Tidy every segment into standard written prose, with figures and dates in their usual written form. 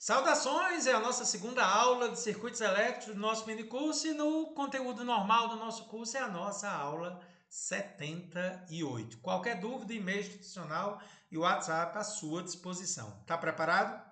Saudações, é a nossa segunda aula de circuitos elétricos do nosso mini curso e no conteúdo normal do nosso curso é a nossa aula 78. Qualquer dúvida, e-mail institucional e WhatsApp à sua disposição. Está preparado?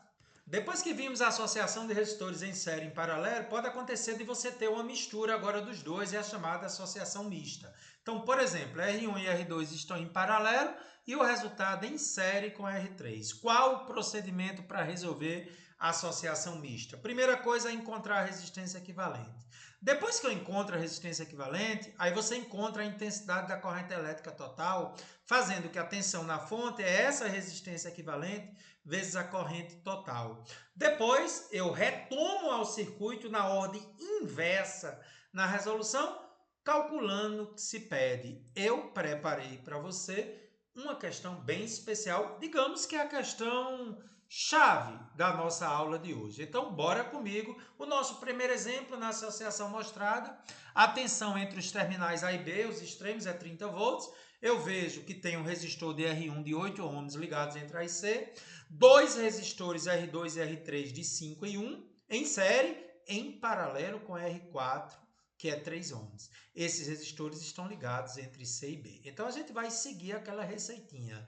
Depois que vimos a associação de resistores em série em paralelo, pode acontecer de você ter uma mistura agora dos dois, é a chamada associação mista. Então, por exemplo, R1 e R2 estão em paralelo e o resultado é em série com R3. Qual o procedimento para resolver a associação mista? Primeira coisa é encontrar a resistência equivalente. Depois que eu encontro a resistência equivalente, aí você encontra a intensidade da corrente elétrica total, fazendo que a tensão na fonte é essa resistência equivalente vezes a corrente total. Depois eu retomo ao circuito na ordem inversa na resolução, calculando o que se pede. Eu preparei para você uma questão bem especial, digamos que é a questão chave da nossa aula de hoje. Então, bora comigo. O nosso primeiro exemplo na associação mostrada, a tensão entre os terminais A e B, os extremos, é 30 volts. Eu vejo que tem um resistor de R1 de 8 ohms ligados entre A e C, dois resistores R2 e R3 de 5 e 1 em série, em paralelo com R4, que é 3 ohms. Esses resistores estão ligados entre C e B. Então a gente vai seguir aquela receitinha.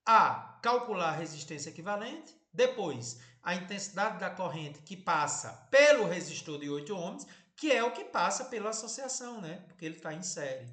A, calcular a resistência equivalente. Depois, a intensidade da corrente que passa pelo resistor de 8 ohms, que é o que passa pela associação, né? Porque ele está em série.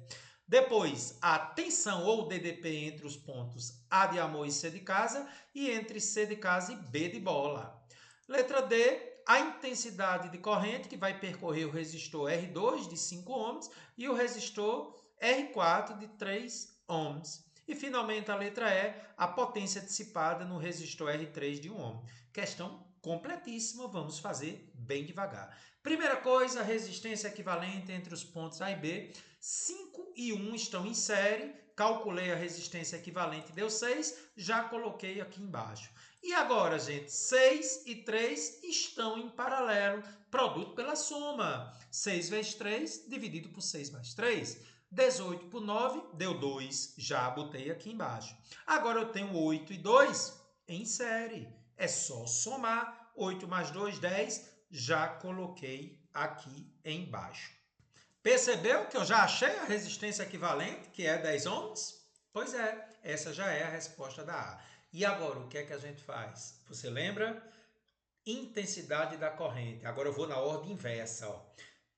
Depois, a tensão ou DDP entre os pontos A de amor e C de casa e entre C de casa e B de bola. Letra D, a intensidade de corrente que vai percorrer o resistor R2 de 5 ohms e o resistor R4 de 3 ohms. E finalmente a letra E, a potência dissipada no resistor R3 de 1 ohm. Questão completíssima, vamos fazer bem devagar. Primeira coisa, resistência equivalente entre os pontos A e B. 5 e 1 estão em série, calculei a resistência equivalente, deu 6, já coloquei aqui embaixo. E agora, gente, 6 e 3 estão em paralelo, produto pela soma. 6 vezes 3 dividido por 6 mais 3. 18 por 9 deu 2, já botei aqui embaixo. Agora eu tenho 8 e 2 em série. É só somar. 8 mais 2, 10, já coloquei aqui embaixo. Percebeu que eu já achei a resistência equivalente, que é 10 ohms? Pois é, essa já é a resposta da A. E agora, o que é que a gente faz? Você lembra? Intensidade da corrente. Agora eu vou na ordem inversa. Ó.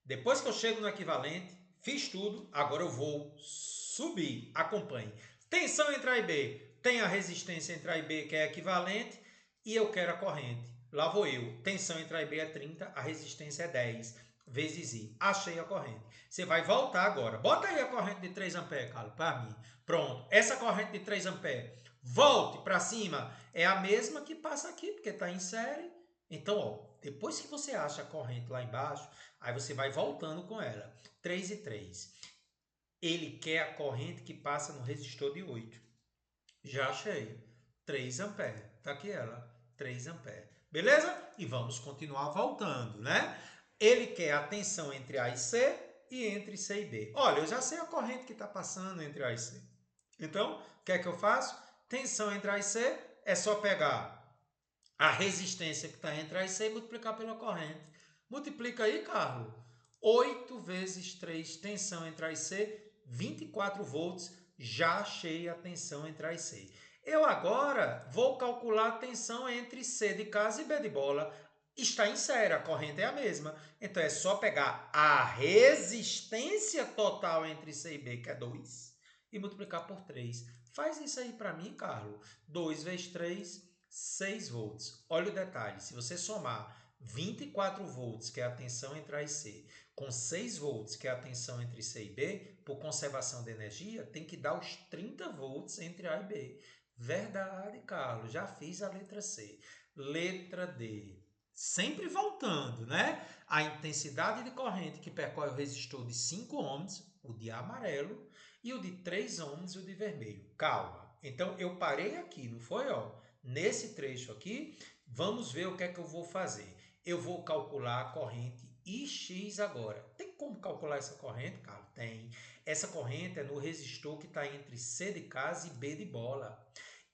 Depois que eu chego no equivalente, fiz tudo, agora eu vou subir. Acompanhe. Tensão entre A e B. Tem a resistência entre A e B, que é equivalente, e eu quero a corrente. Lá vou eu. Tensão entre A e B é 30, a resistência é 10 vezes I. Achei a corrente. Você vai voltar agora. Bota aí a corrente de 3 amperes, Carlos, para mim. Pronto. Essa corrente de 3 amperes, volte para cima. É a mesma que passa aqui, porque está em série. Então, ó, depois que você acha a corrente lá embaixo, aí você vai voltando com ela. 3 e 3. Ele quer a corrente que passa no resistor de 8. Já achei. 3 amperes. Tá aqui ela. 3 amperes. Beleza? E vamos continuar voltando, né? Ele quer a tensão entre A e C e entre C e B. Olha, eu já sei a corrente que está passando entre A e C. Então, o que é que eu faço? Tensão entre A e C é só pegar a resistência que está entre A e C e multiplicar pela corrente. Multiplica aí, Carlos. 8 vezes 3, tensão entre A e C, 24 volts. Já achei a tensão entre A e C. Eu agora vou calcular a tensão entre C de casa e B de bola. Está em série, a corrente é a mesma. Então é só pegar a resistência total entre C e B, que é 2, e multiplicar por 3. Faz isso aí para mim, Carlos. 2 vezes 3, 6 volts. Olha o detalhe, se você somar 24 volts, que é a tensão entre A e C, com 6 volts, que é a tensão entre C e B, por conservação de energia, tem que dar os 30 volts entre A e B. Verdade, Carlos, já fiz a letra C. Letra D. Sempre voltando, né? A intensidade de corrente que percorre o resistor de 5 ohms, o de amarelo, e o de 3 ohms, o de vermelho. Calma. Então, eu parei aqui, não foi? Ó? Nesse trecho aqui, vamos ver o que é que eu vou fazer. Eu vou calcular a corrente IX agora. Tem como calcular essa corrente, Carlos? Tem. Essa corrente é no resistor que está entre C de casa e B de bola.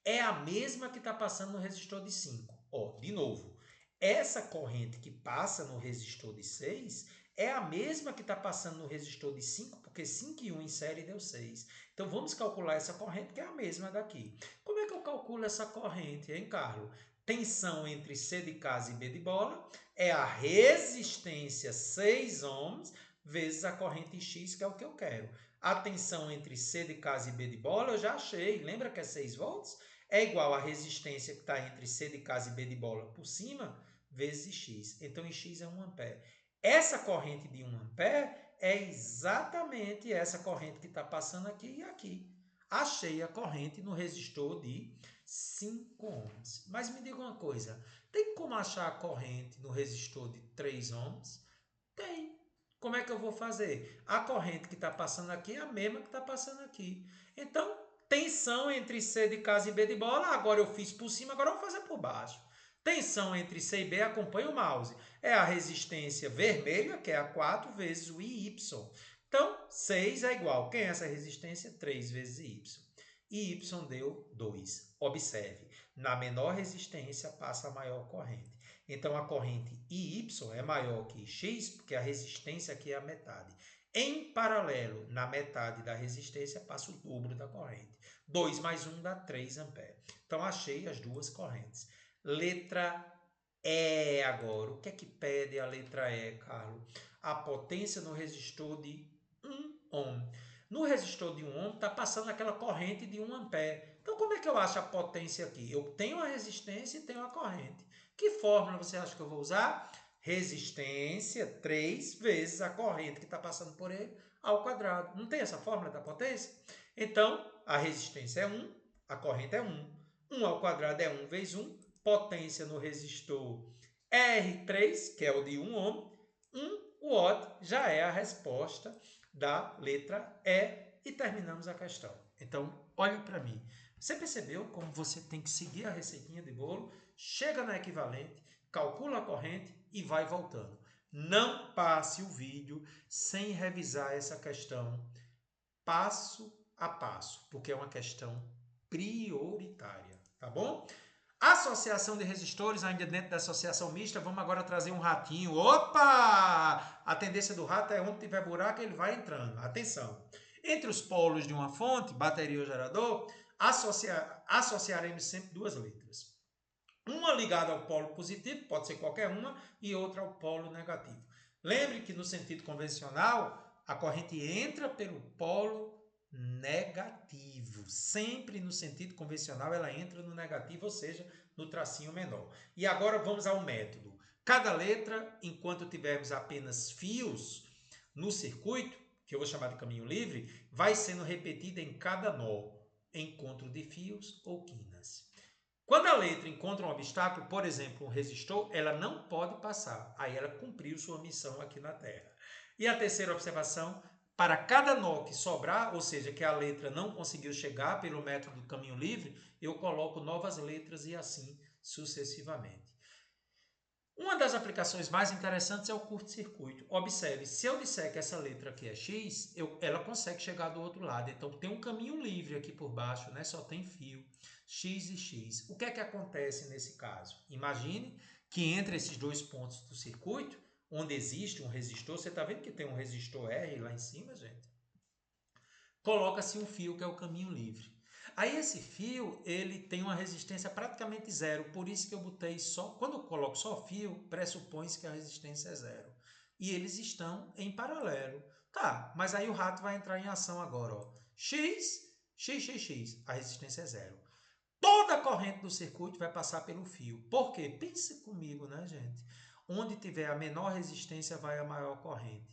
É a mesma que está passando no resistor de 5. Ó, de novo. essa corrente que passa no resistor de 6 é a mesma que está passando no resistor de 5, porque 5 e 1 em série deu 6. Então, vamos calcular essa corrente, que é a mesma daqui. Como é que eu calculo essa corrente, hein, Carlos? Tensão entre C de casa e B de bola é a resistência 6 ohms vezes a corrente X, que é o que eu quero. A tensão entre C de casa e B de bola eu já achei. Lembra que é 6 volts? É igual à resistência que está entre C de casa e B de bola por cima, vezes X. Então, X é 1 ampere. Essa corrente de 1 ampere é exatamente essa corrente que está passando aqui e aqui. Achei a corrente no resistor de 5 ohms. Mas me diga uma coisa, tem como achar a corrente no resistor de 3 ohms? Tem. Como é que eu vou fazer? A corrente que está passando aqui é a mesma que está passando aqui. Então, tensão entre C de casa e B de bola. Agora eu fiz por cima, agora eu vou fazer por baixo. Tensão entre C e B, acompanha o mouse. É a resistência vermelha, que é a 4, vezes o IY. Então, 6 é igual. Quem é essa resistência? 3 vezes IY. IY deu 2. Observe, na menor resistência passa a maior corrente. Então, a corrente IY é maior que X, porque a resistência aqui é a metade. Em paralelo, na metade da resistência, passa o dobro da corrente. 2 mais 1 dá 3 amperes. Então, achei as duas correntes. Letra E agora. O que é que pede a letra E, Carlos? A potência no resistor de 1 ohm. No resistor de 1 ohm está passando aquela corrente de 1 ampere. Então, como é que eu acho a potência aqui? Eu tenho a resistência e tenho a corrente. Que fórmula você acha que eu vou usar? Resistência 3 vezes a corrente que está passando por ele ao quadrado. Não tem essa fórmula da potência? Então, a resistência é 1, a corrente é 1. 1 ao quadrado é 1 vezes 1. Potência no resistor R3, que é o de 1 ohm. 1 watt já é a resposta da letra E. E terminamos a questão. Então, olha para mim. Você percebeu como você tem que seguir a receitinha de bolo? Chega na equivalente, calcula a corrente e vai voltando. Não passe o vídeo sem revisar essa questão passo a passo, porque é uma questão prioritária, tá bom? Associação de resistores, ainda dentro da associação mista, vamos agora trazer um ratinho. Opa! A tendência do rato é onde tiver buraco, ele vai entrando. Atenção! Entre os polos de uma fonte, bateria ou gerador, associaremos sempre duas letras. Uma ligada ao polo positivo, pode ser qualquer uma, e outra ao polo negativo. Lembre que no sentido convencional, a corrente entra pelo polo negativo. Sempre no sentido convencional ela entra no negativo, ou seja, no tracinho menor. E agora vamos ao método. Cada letra, enquanto tivermos apenas fios no circuito, que eu vou chamar de caminho livre, vai sendo repetida em cada nó, encontro de fios ou quinas. Quando a letra encontra um obstáculo, por exemplo, um resistor, ela não pode passar. Aí ela cumpriu sua missão aqui na Terra. E a terceira observação, para cada nó que sobrar, ou seja, que a letra não conseguiu chegar pelo método do caminho livre, eu coloco novas letras e assim sucessivamente. Uma das aplicações mais interessantes é o curto-circuito. Observe, se eu disser que essa letra aqui é X, ela consegue chegar do outro lado. Então, tem um caminho livre aqui por baixo, né? Só tem fio, X e X. O que é que acontece nesse caso? Imagine que entre esses dois pontos do circuito, onde existe um resistor, você está vendo que tem um resistor R lá em cima, gente? Coloca-se um fio que é o caminho livre. Aí esse fio, ele tem uma resistência praticamente zero, por isso que eu botei só, quando eu coloco só fio, pressupõe-se que a resistência é zero. E eles estão em paralelo. Tá, mas aí o rato vai entrar em ação agora, ó. X, X, X, X, a resistência é zero. Toda a corrente do circuito vai passar pelo fio. Por quê? Pense comigo, né, gente? Onde tiver a menor resistência, vai a maior corrente.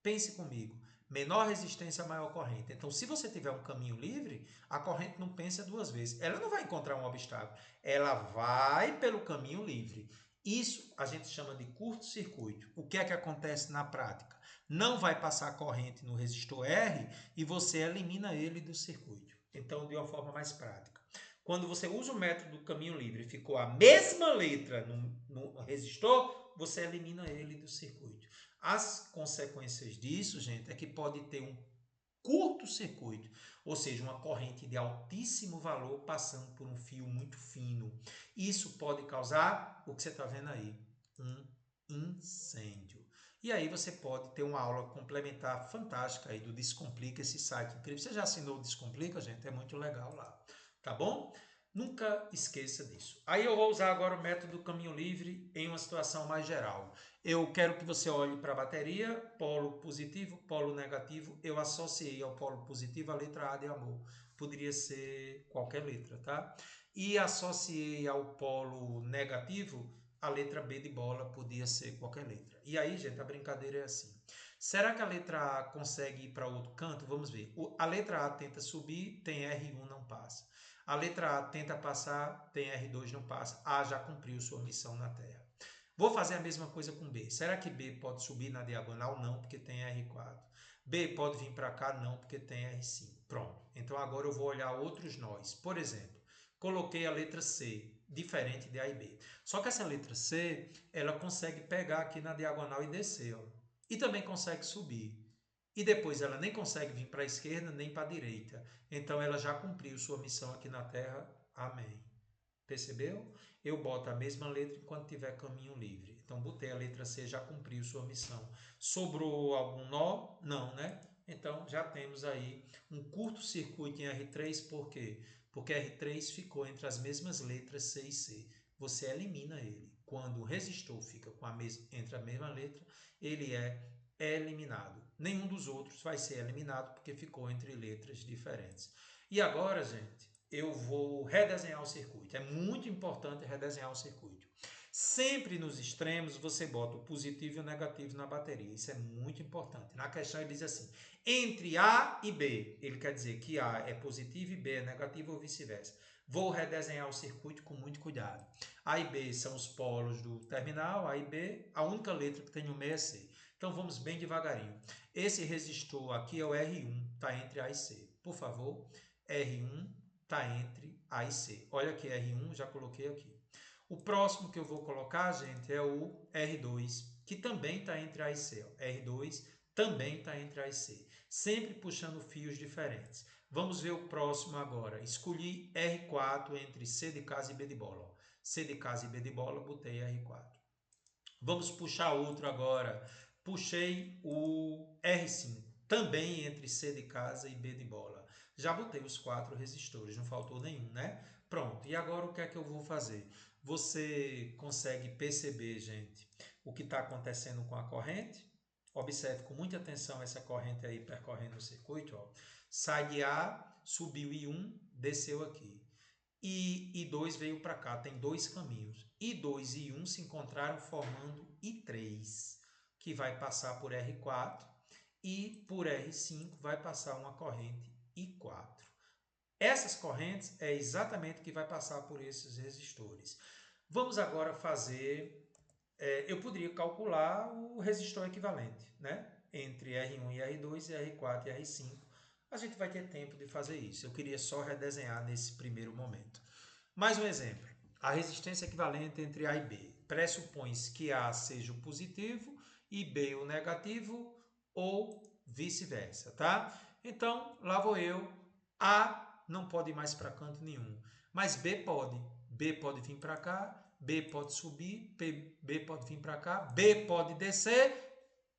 Pense comigo. Menor resistência, maior corrente. Então, se você tiver um caminho livre, a corrente não pensa duas vezes. Ela não vai encontrar um obstáculo. Ela vai pelo caminho livre. Isso a gente chama de curto-circuito. O que é que acontece na prática? Não vai passar corrente no resistor R e você elimina ele do circuito. Então, de uma forma mais prática. Quando você usa o método do caminho livre e ficou a mesma letra no resistor, você elimina ele do circuito. As consequências disso, gente, é que pode ter um curto-circuito, ou seja, uma corrente de altíssimo valor passando por um fio muito fino. Isso pode causar o que você está vendo aí, um incêndio. E aí você pode ter uma aula complementar fantástica aí do Descomplica, esse site incrível. Você já assinou o Descomplica, gente? É muito legal lá, tá bom? Nunca esqueça disso. Aí eu vou usar agora o método do caminho livre em uma situação mais geral. Eu quero que você olhe para a bateria, polo positivo, polo negativo. Eu associei ao polo positivo a letra A de amor. Poderia ser qualquer letra, tá? E associei ao polo negativo a letra B de bola, podia ser qualquer letra. E aí, gente, a brincadeira é assim. Será que a letra A consegue ir para outro canto? Vamos ver. A letra A tenta subir, tem R1, não passa. A letra A tenta passar, tem R2, não passa. A já cumpriu sua missão na Terra. Vou fazer a mesma coisa com B. Será que B pode subir na diagonal? Não, porque tem R4. B pode vir para cá? Não, porque tem R5. Pronto. Então agora eu vou olhar outros nós. Por exemplo, coloquei a letra C, diferente de A e B. Só que essa letra C, ela consegue pegar aqui na diagonal e descer. Ó. E também consegue subir. E depois ela nem consegue vir para a esquerda nem para a direita. Então ela já cumpriu sua missão aqui na Terra. Amém. Percebeu? Eu boto a mesma letra enquanto tiver caminho livre. Então botei a letra C, já cumpriu sua missão. Sobrou algum nó? Não, né? Então já temos aí um curto-circuito em R3, por quê? Porque R3 ficou entre as mesmas letras C e C. Você elimina ele. Quando o resistor fica com entre a mesma letra, ele é eliminado. Nenhum dos outros vai ser eliminado porque ficou entre letras diferentes. E agora, gente, eu vou redesenhar o circuito. É muito importante redesenhar o circuito. Sempre nos extremos você bota o positivo e o negativo na bateria. Isso é muito importante. Na questão ele diz assim, entre A e B. Ele quer dizer que A é positivo e B é negativo ou vice-versa. Vou redesenhar o circuito com muito cuidado. A e B são os polos do terminal, A e B. A única letra que tem no meio é C. Então vamos bem devagarinho. Esse resistor aqui é o R1, está entre A e C. Por favor, R1 está entre A e C. Olha aqui, R1, já coloquei aqui. O próximo que eu vou colocar, gente, é o R2, que também está entre A e C. R2 também está entre A e C. Sempre puxando fios diferentes. Vamos ver o próximo agora. Escolhi R4 entre C de casa e B de bola. C de casa e B de bola, botei R4. Vamos puxar outro agora. Puxei o R5, também entre C de casa e B de bola. Já botei os 4 resistores, não faltou nenhum, né? Pronto, e agora o que é que eu vou fazer? Você consegue perceber, gente, o que está acontecendo com a corrente? Observe com muita atenção essa corrente aí percorrendo o circuito. Ó. Sai de A, subiu I1, desceu aqui. E I2 veio para cá, tem dois caminhos. I2 e I1 se encontraram formando I3, que vai passar por R4 e por R5 vai passar uma corrente I4. Essas correntes é exatamente o que vai passar por esses resistores. Vamos agora fazer, eu poderia calcular o resistor equivalente, né? Entre R1 e R2 e R4 e R5. A gente vai ter tempo de fazer isso. Eu queria só redesenhar nesse primeiro momento. Mais um exemplo. A resistência equivalente entre A e B. Pressupõe-se que A seja o positivo e B o negativo ou vice-versa, tá? Então, lá vou eu. A não pode ir mais para canto nenhum, mas B pode. B pode vir para cá, B pode subir, B pode vir para cá, B pode descer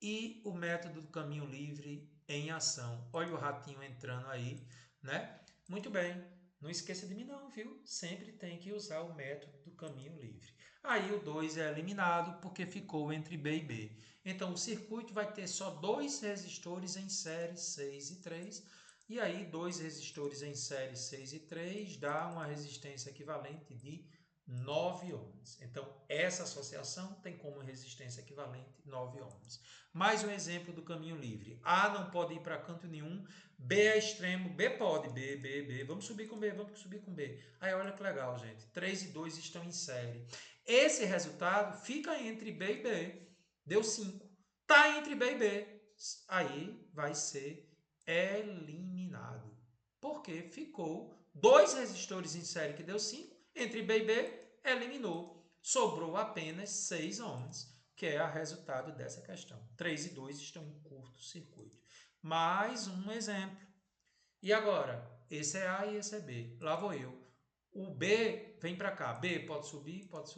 e o método do caminho livre em ação. Olha o ratinho entrando aí, né? Muito bem. Não esqueça de mim não, viu? Sempre tem que usar o método do caminho livre. Aí o 2 é eliminado porque ficou entre B e B. Então o circuito vai ter só dois resistores em série 6 e 3. E aí dois resistores em série 6 e 3 dá uma resistência equivalente de 9 ohms. Então essa associação tem como resistência equivalente 9 ohms. Mais um exemplo do caminho livre. A não pode ir para canto nenhum, B é extremo, B pode, B. Vamos subir com B, vamos subir com B. Aí olha que legal, gente. 3 e 2 estão em série. Esse resultado fica entre B e B. Deu 5. Está entre B e B. Aí vai ser eliminado. Porque ficou dois resistores em série que deu 5. Entre B e B, eliminou. Sobrou apenas 6 ohms, que é o resultado dessa questão. 3 e 2 estão em curto-circuito. Mais um exemplo. E agora? Esse é A e esse é B. Lá vou eu. O B vem para cá. B pode subir, pode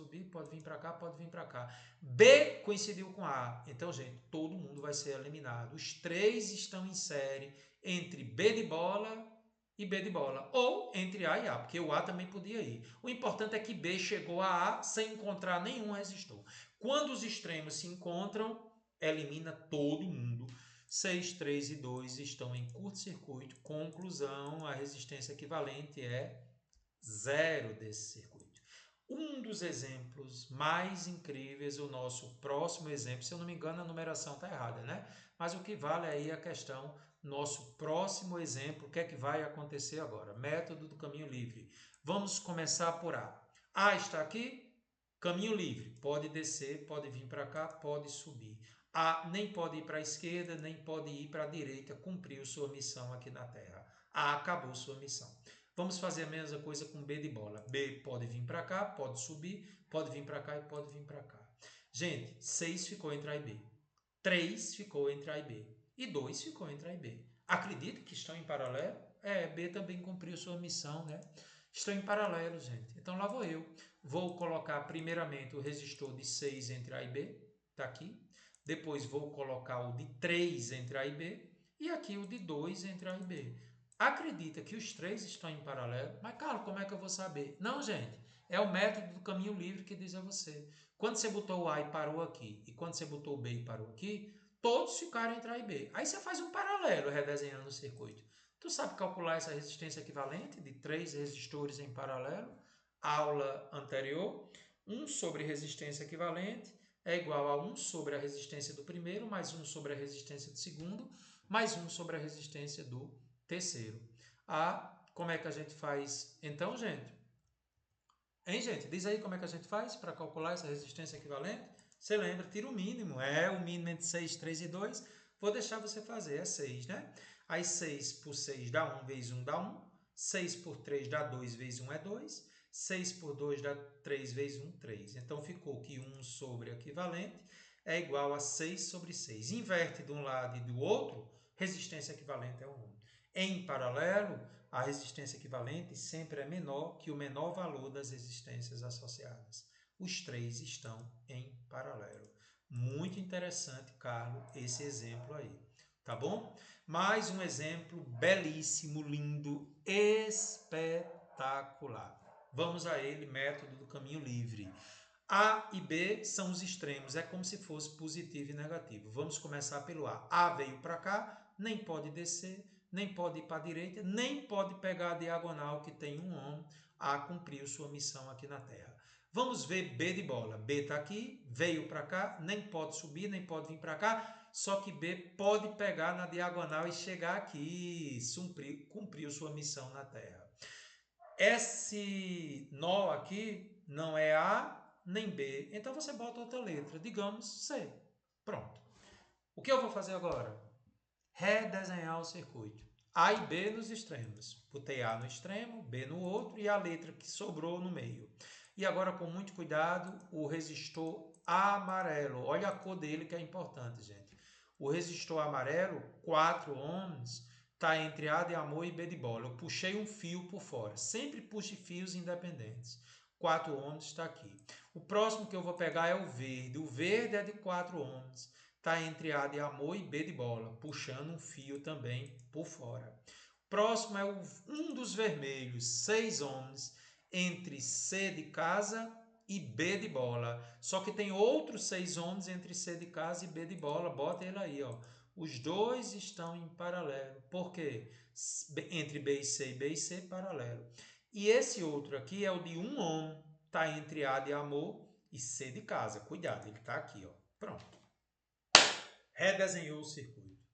vir para cá, pode vir para cá. B coincidiu com A. Então, gente, todo mundo vai ser eliminado. Os três estão em série entre B de bola e B de bola. Ou entre A e A, porque o A também podia ir. O importante é que B chegou a A sem encontrar nenhum resistor. Quando os extremos se encontram, elimina todo mundo. 6, 3 e 2 estão em curto-circuito. Conclusão, a resistência equivalente é zero desse circuito. Um dos exemplos mais incríveis, o nosso próximo exemplo, se eu não me engano a numeração está errada, né? Mas o que vale aí é a questão, nosso próximo exemplo, o que é que vai acontecer agora? Método do caminho livre. Vamos começar por A. A está aqui, caminho livre, pode descer, pode vir para cá, pode subir. A nem pode ir para a esquerda, nem pode ir para a direita, cumpriu sua missão aqui na Terra. A acabou sua missão. Vamos fazer a mesma coisa com B de bola. B pode vir para cá, pode subir, pode vir para cá e pode vir para cá. Gente, 6 ficou entre A e B. 3 ficou entre A e B. E 2 ficou entre A e B. Acredita que estão em paralelo? B também cumpriu sua missão, né? Estão em paralelo, gente. Então lá vou eu. Vou colocar primeiramente o resistor de 6 entre A e B. Está aqui. Depois vou colocar o de 3 entre A e B. E aqui o de 2 entre A e B. Acredita que os três estão em paralelo? Mas, Carlos, como é que eu vou saber? Não, gente. É o método do caminho livre que diz a você. Quando você botou o A e parou aqui, e quando você botou o B e parou aqui, todos ficaram entre A e B. Aí você faz um paralelo redesenhando o circuito. Tu sabe calcular essa resistência equivalente de 3 resistores em paralelo? Aula anterior. 1 sobre resistência equivalente é igual a 1 sobre a resistência do primeiro, mais 1 sobre a resistência do segundo, mais 1 sobre a resistência do terceiro. Como é que a gente faz então, gente? Hein, gente? Diz aí como é que a gente faz para calcular essa resistência equivalente? Você lembra? Tira o mínimo. O mínimo entre 6, 3 e 2. Vou deixar você fazer. É 6, né? Aí 6 por 6 dá 1 vezes 1 dá 1. 6 por 3 dá 2 vezes 1 é 2. 6 por 2 dá 3 vezes 1, 3. Então ficou que 1 sobre equivalente é igual a 6 sobre 6. Inverte de um lado e do outro, resistência equivalente é 1. Em paralelo, a resistência equivalente sempre é menor que o menor valor das resistências associadas. Os três estão em paralelo. Muito interessante, Carlos, esse exemplo aí. Tá bom? Mais um exemplo belíssimo, lindo, espetacular. Vamos a ele, método do caminho livre. A e B são os extremos, é como se fosse positivo e negativo. Vamos começar pelo A. A veio para cá, nem pode descer, nem pode ir para a direita, nem pode pegar a diagonal que tem um homem. A cumpriu sua missão aqui na Terra. Vamos ver B de bola. B está aqui, veio para cá, nem pode subir, nem pode vir para cá, só que B pode pegar na diagonal e chegar aqui, cumpriu sua missão na Terra. Esse nó aqui não é A nem B, então você bota outra letra, digamos C. Pronto. O que eu vou fazer agora? Redesenhar o circuito. A e B nos extremos. Botei A no extremo, B no outro e a letra que sobrou no meio. E agora, com muito cuidado, o resistor amarelo. Olha a cor dele que é importante, gente. O resistor amarelo, 4 ohms, está entre A de amor e B de bola. Eu puxei um fio por fora. Sempre puxe fios independentes. 4 ohms está aqui. O próximo que eu vou pegar é o verde. O verde é de 4 ohms. Está entre A de amor e B de bola, puxando um fio também por fora. Próximo é um dos vermelhos, 6 ohms, entre C de casa e B de bola. Só que tem outros 6 ohms entre C de casa e B de bola. Bota ele aí, ó. Os dois estão em paralelo. Por quê? Entre B e C, paralelo. E esse outro aqui é o de 1 ohm. Está entre A de amor e C de casa. Cuidado, ele está aqui, ó. Pronto. Redesenhou o circuito.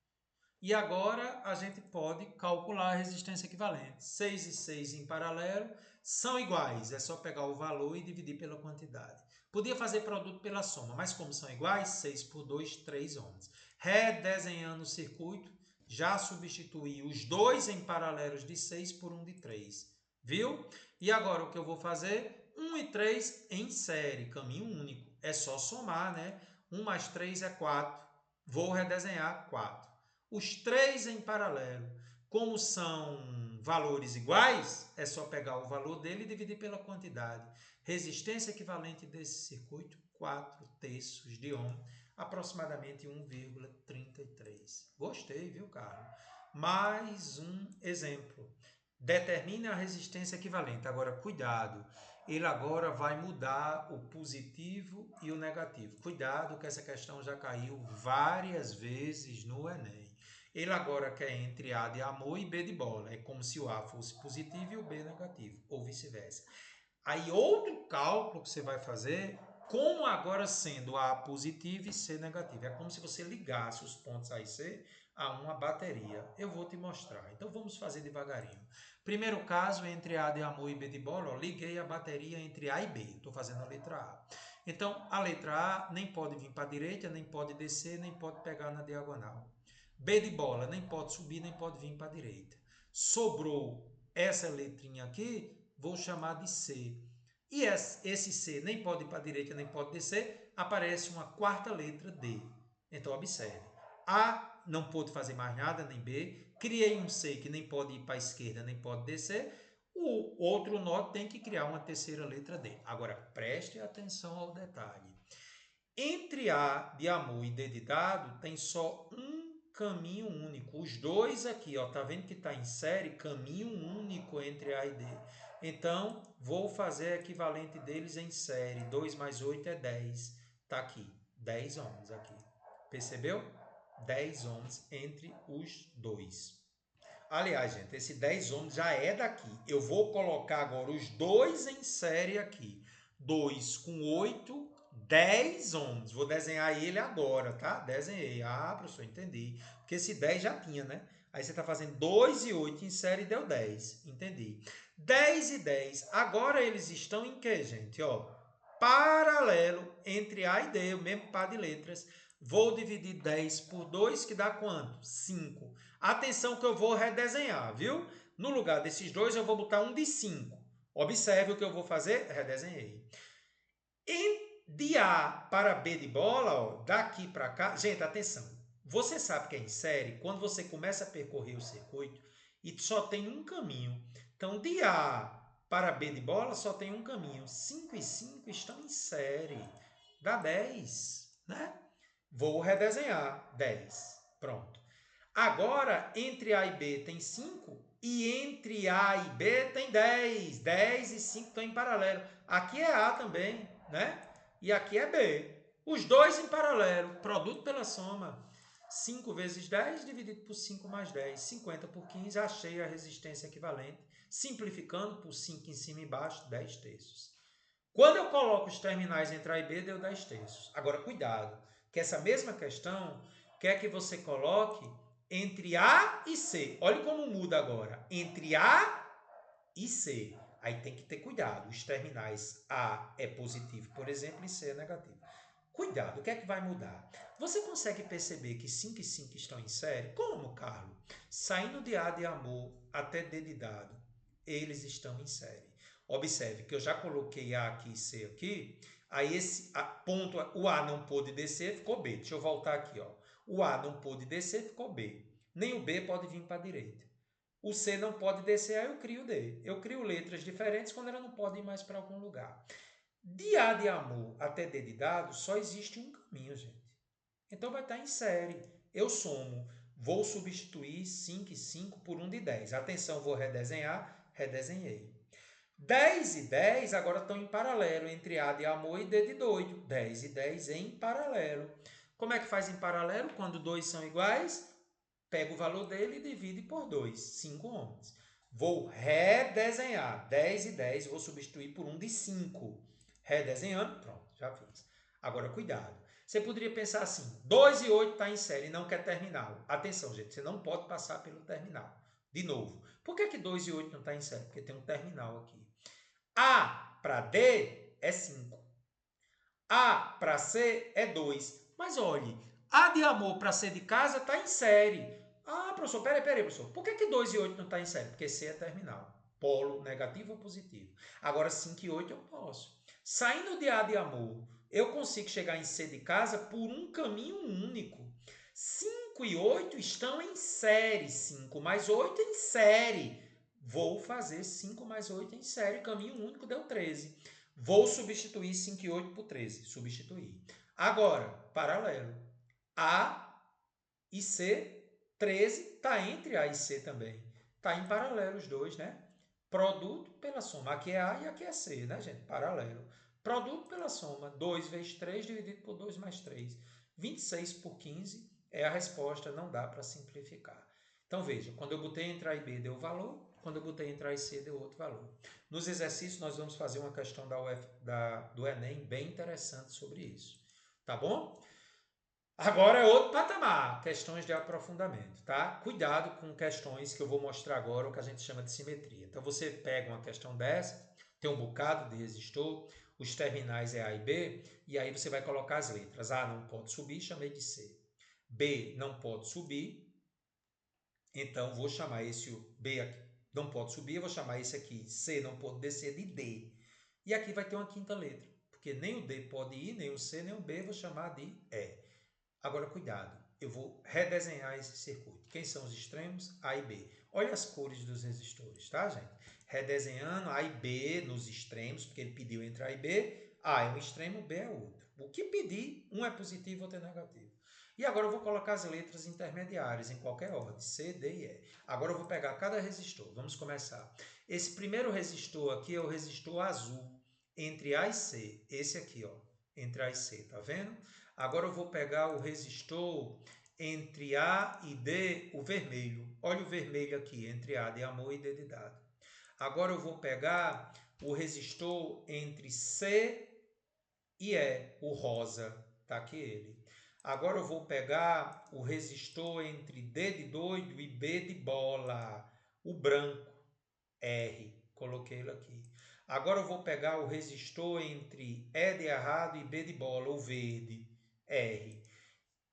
E agora a gente pode calcular a resistência equivalente. 6 e 6 em paralelo são iguais. É só pegar o valor e dividir pela quantidade. Podia fazer produto pela soma, mas como são iguais, 6 por 2, 3 ohms. Redesenhando o circuito, já substituí os dois em paralelos de 6 por um de 3. Viu? E agora o que eu vou fazer? 1 e 3 em série, caminho único. É só somar, né? 1 mais 3 é 4. Vou redesenhar 4. Os três em paralelo, como são valores iguais, é só pegar o valor dele e dividir pela quantidade. Resistência equivalente desse circuito, 4/3 de ohm, aproximadamente 1,33. Gostei, viu, Carlos? Mais um exemplo. Determine a resistência equivalente. Agora, cuidado, ele agora vai mudar o positivo e o negativo. Cuidado que essa questão já caiu várias vezes no Enem. Ele agora quer entre A de amor e B de bola. É como se o A fosse positivo e o B negativo, ou vice-versa. Aí outro cálculo que você vai fazer, como agora sendo A positivo e C negativo. É como se você ligasse os pontos A e C a uma bateria. Eu vou te mostrar. Então vamos fazer devagarinho. Primeiro caso, entre A de amor e B de bola, ó, liguei a bateria entre A e B. Estou fazendo a letra A. Então, a letra A nem pode vir para a direita, nem pode descer, nem pode pegar na diagonal. B de bola nem pode subir, nem pode vir para a direita. Sobrou essa letrinha aqui, vou chamar de C. E esse C nem pode ir para a direita, nem pode descer, aparece uma quarta letra D. Então, observe. A não pôde fazer mais nada, nem B. Criei um C que nem pode ir para a esquerda, nem pode descer. O outro nó tem que criar uma terceira letra D. Agora, preste atenção ao detalhe. Entre A de amor e D de dado, tem só um caminho único. Os dois aqui, ó, tá vendo que está em série? Caminho único entre A e D. Então, vou fazer a equivalente deles em série. 2 mais 8 é 10. Tá aqui, 10 ohms aqui. Percebeu? 10 ohms entre os dois. Aliás, gente, esse 10 ohms já é daqui. Eu vou colocar agora os dois em série aqui. 2 com 8, 10 ohms. Vou desenhar ele agora, tá? Desenhei. Ah, professor, entendi. Porque esse 10 já tinha, né? Aí você está fazendo 2 e 8 em série, deu 10. Entendi. 10 e 10. Agora eles estão em que, gente? Ó, paralelo entre A e D, o mesmo par de letras. Vou dividir 10 por 2, que dá quanto? 5. Atenção que eu vou redesenhar, viu? No lugar desses dois, eu vou botar um de 5. Observe o que eu vou fazer. Redesenhei. De A para B de bola, ó, daqui para cá. Gente, atenção. Você sabe que é em série, quando você começa a percorrer o circuito e só tem um caminho. Então, de A para B de bola, só tem um caminho. 5 e 5 estão em série. Dá 10, né? Vou redesenhar. 10. Pronto. Agora, entre A e B tem 5 e entre A e B tem 10. 10 e 5 estão em paralelo. Aqui é A também, né? E aqui é B. Os dois em paralelo. Produto pela soma. 5 vezes 10 dividido por 5 mais 10. 50 por 15, achei a resistência equivalente. Simplificando por 5 em cima e embaixo, 10 terços. Quando eu coloco os terminais entre A e B, deu 10 terços. Agora, cuidado, que essa mesma questão quer que você coloque entre A e C. Olha como muda agora. Entre A e C. Aí tem que ter cuidado. Os terminais A é positivo, por exemplo, e C é negativo. Cuidado, o que é que vai mudar? Você consegue perceber que 5 e 5 estão em série? Como, Carlos? Saindo de A de amor até D de dado, eles estão em série. Observe que eu já coloquei A aqui e C aqui. Aí esse ponto, o A não pôde descer, ficou B. Deixa eu voltar aqui, ó. O A não pôde descer, ficou B. Nem o B pode vir para a direita. O C não pode descer, aí eu crio D. Eu crio letras diferentes quando ela não pode ir mais para algum lugar. De A de amor até D de dado, só existe um caminho, gente. Então vai estar em série. Eu somo. Vou substituir 5 e 5 por 1 de 10. Atenção, vou redesenhar. Redesenhei. 10 e 10 agora estão em paralelo entre A de amor e D de doido. 10 e 10 em paralelo. Como é que faz em paralelo? Quando dois são iguais, pega o valor dele e divide por 2. 5 ohms. Vou redesenhar. 10 e 10 vou substituir por 1 de 5. Redesenhando, pronto, já fiz. Agora, cuidado. Você poderia pensar assim, 2 e 8 está em série e não quer terminal. Atenção, gente, você não pode passar pelo terminal. De novo, por que 2 e 8 não está em série? Porque tem um terminal aqui. A para D é 5. A para C é 2. Mas olhe, A de amor para C de casa está em série. Ah, professor, peraí, professor. Por que 2 e 8 não está em série? Porque C é terminal. Polo negativo ou positivo. Agora 5 e 8 eu posso. Saindo de A de amor, eu consigo chegar em C de casa por um caminho único. 5 e 8 estão em série. 5 mais 8 em série. Vou fazer 5 mais 8 em série, caminho único deu 13. Vou substituir 5 e 8 por 13. Substituir. Agora, paralelo. A e C, 13, está entre A e C também. Está em paralelo os dois, né? Produto pela soma. Aqui é A e aqui é C, né, gente? Paralelo. Produto pela soma. 2 vezes 3 dividido por 2 mais 3. 26 por 15 é a resposta, não dá para simplificar. Então, veja, quando eu botei entre A e B deu valor, quando eu botei entre A e C deu outro valor. Nos exercícios, nós vamos fazer uma questão do Enem bem interessante sobre isso. Tá bom? Agora é outro patamar, questões de aprofundamento, tá? Cuidado com questões que eu vou mostrar agora, o que a gente chama de simetria. Então, você pega uma questão dessa, tem um bocado de resistor, os terminais é A e B, e aí você vai colocar as letras. A não pode subir, chamei de C. B não pode subir, então vou chamar esse B aqui, não pode subir, eu vou chamar esse aqui, C não pode descer, de D. E aqui vai ter uma quinta letra, porque nem o D pode ir, nem o C, nem o B, vou chamar de E. Agora, cuidado, eu vou redesenhar esse circuito. Quem são os extremos? A e B. Olha as cores dos resistores, tá, gente? Redesenhando A e B nos extremos, porque ele pediu entre A e B. A é um extremo, B é outro. O que pedir, um é positivo, outro é negativo. E agora eu vou colocar as letras intermediárias em qualquer ordem, C, D e E. Agora eu vou pegar cada resistor. Vamos começar. Esse primeiro resistor aqui é o resistor azul, entre A e C. Esse aqui, ó, entre A e C, tá vendo? Agora eu vou pegar o resistor entre A e D, o vermelho. Olha o vermelho aqui, entre A de amor e D de dado. Agora eu vou pegar o resistor entre C e E, o rosa. Tá aqui ele. Agora eu vou pegar o resistor entre D de doido e B de bola, o branco, R. Coloquei ele aqui. Agora eu vou pegar o resistor entre E de errado e B de bola, o verde, R.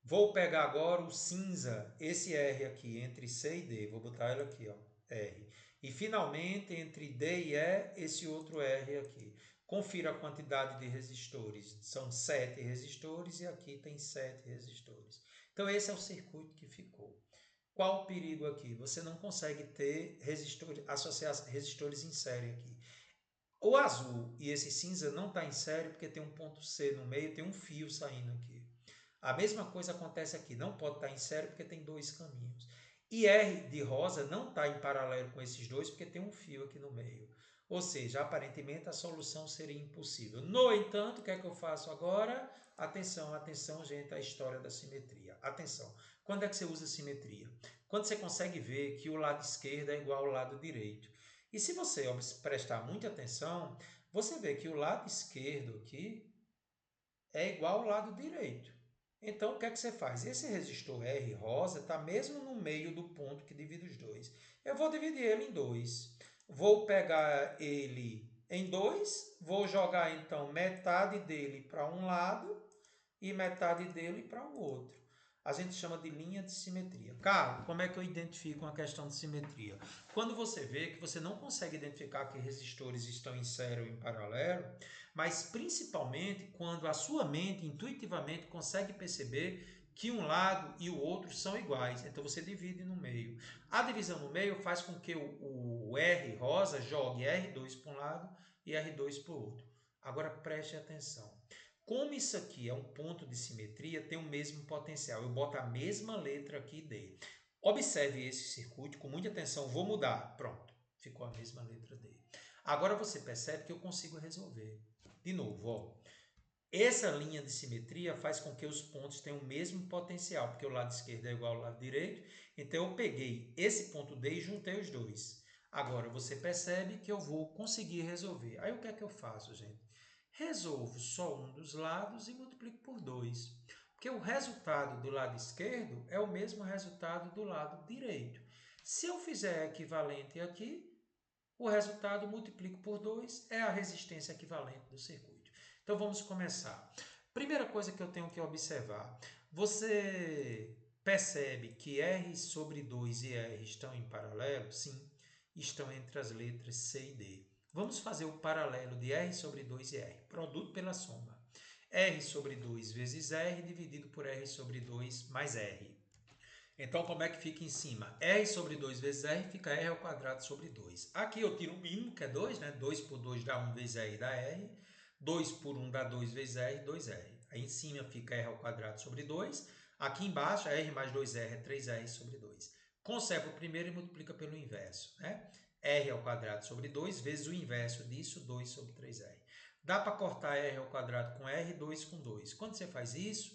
Vou pegar agora o cinza, esse R aqui, entre C e D. Vou botar ele aqui, ó, R. E finalmente, entre D e E, esse outro R aqui. Confira a quantidade de resistores. São 7 resistores e aqui tem 7 resistores. Então, esse é o circuito que ficou. Qual o perigo aqui? Você não consegue ter associar resistores em série aqui. O azul e esse cinza não está em série porque tem um ponto C no meio, tem um fio saindo aqui. A mesma coisa acontece aqui, não pode estar em série porque tem dois caminhos. E R de rosa não está em paralelo com esses dois porque tem um fio aqui no meio. Ou seja, aparentemente a solução seria impossível. No entanto, o que é que eu faço agora? Atenção, atenção, gente, à história da simetria. Atenção, quando é que você usa simetria? Quando você consegue ver que o lado esquerdo é igual ao lado direito. E se você prestar muita atenção, você vê que o lado esquerdo aqui é igual ao lado direito. Então, o que é que você faz? Esse resistor R rosa está mesmo no meio do ponto que divide os dois. Eu vou dividir ele em dois. Vou pegar ele em dois, vou jogar então metade dele para um lado e metade dele para o outro. A gente chama de linha de simetria. Carlos, como é que eu identifico uma questão de simetria? Quando você vê que você não consegue identificar que resistores estão em série ou em paralelo, mas principalmente quando a sua mente intuitivamente consegue perceber que um lado e o outro são iguais. Então você divide no meio. A divisão no meio faz com que o R rosa jogue R2 para um lado e R2 para o outro. Agora preste atenção. Como isso aqui é um ponto de simetria, tem o mesmo potencial. Eu boto a mesma letra aqui D. Observe esse circuito com muita atenção. Vou mudar. Pronto. Ficou a mesma letra D. Agora você percebe que eu consigo resolver. De novo, ó. Essa linha de simetria faz com que os pontos tenham o mesmo potencial, porque o lado esquerdo é igual ao lado direito. Então, eu peguei esse ponto D e juntei os dois. Agora, você percebe que eu vou conseguir resolver. Aí, o que é que eu faço, gente? Resolvo só um dos lados e multiplico por 2. Porque o resultado do lado esquerdo é o mesmo resultado do lado direito. Se eu fizer equivalente aqui, o resultado multiplico por 2 é a resistência equivalente do circuito. Então vamos começar. Primeira coisa que eu tenho que observar. Você percebe que R sobre 2 e R estão em paralelo? Sim, estão entre as letras C e D. Vamos fazer o paralelo de R sobre 2 e R. Produto pela soma. R sobre 2 vezes R dividido por R sobre 2 mais R. Então, como é que fica em cima? R sobre 2 vezes R fica R ao quadrado sobre 2. Aqui eu tiro o mínimo, que é 2, né? 2 por 2 dá 1 vezes R dá R. 2 por 1 dá 2 vezes R, 2R. Aí em cima fica R ao quadrado sobre 2. Aqui embaixo, R mais 2R é 3R sobre 2. Conserva o primeiro e multiplica pelo inverso, né? R ao quadrado sobre 2 vezes o inverso disso, 2 sobre 3R. Dá para cortar R ao quadrado com R, 2 com 2. Quando você faz isso,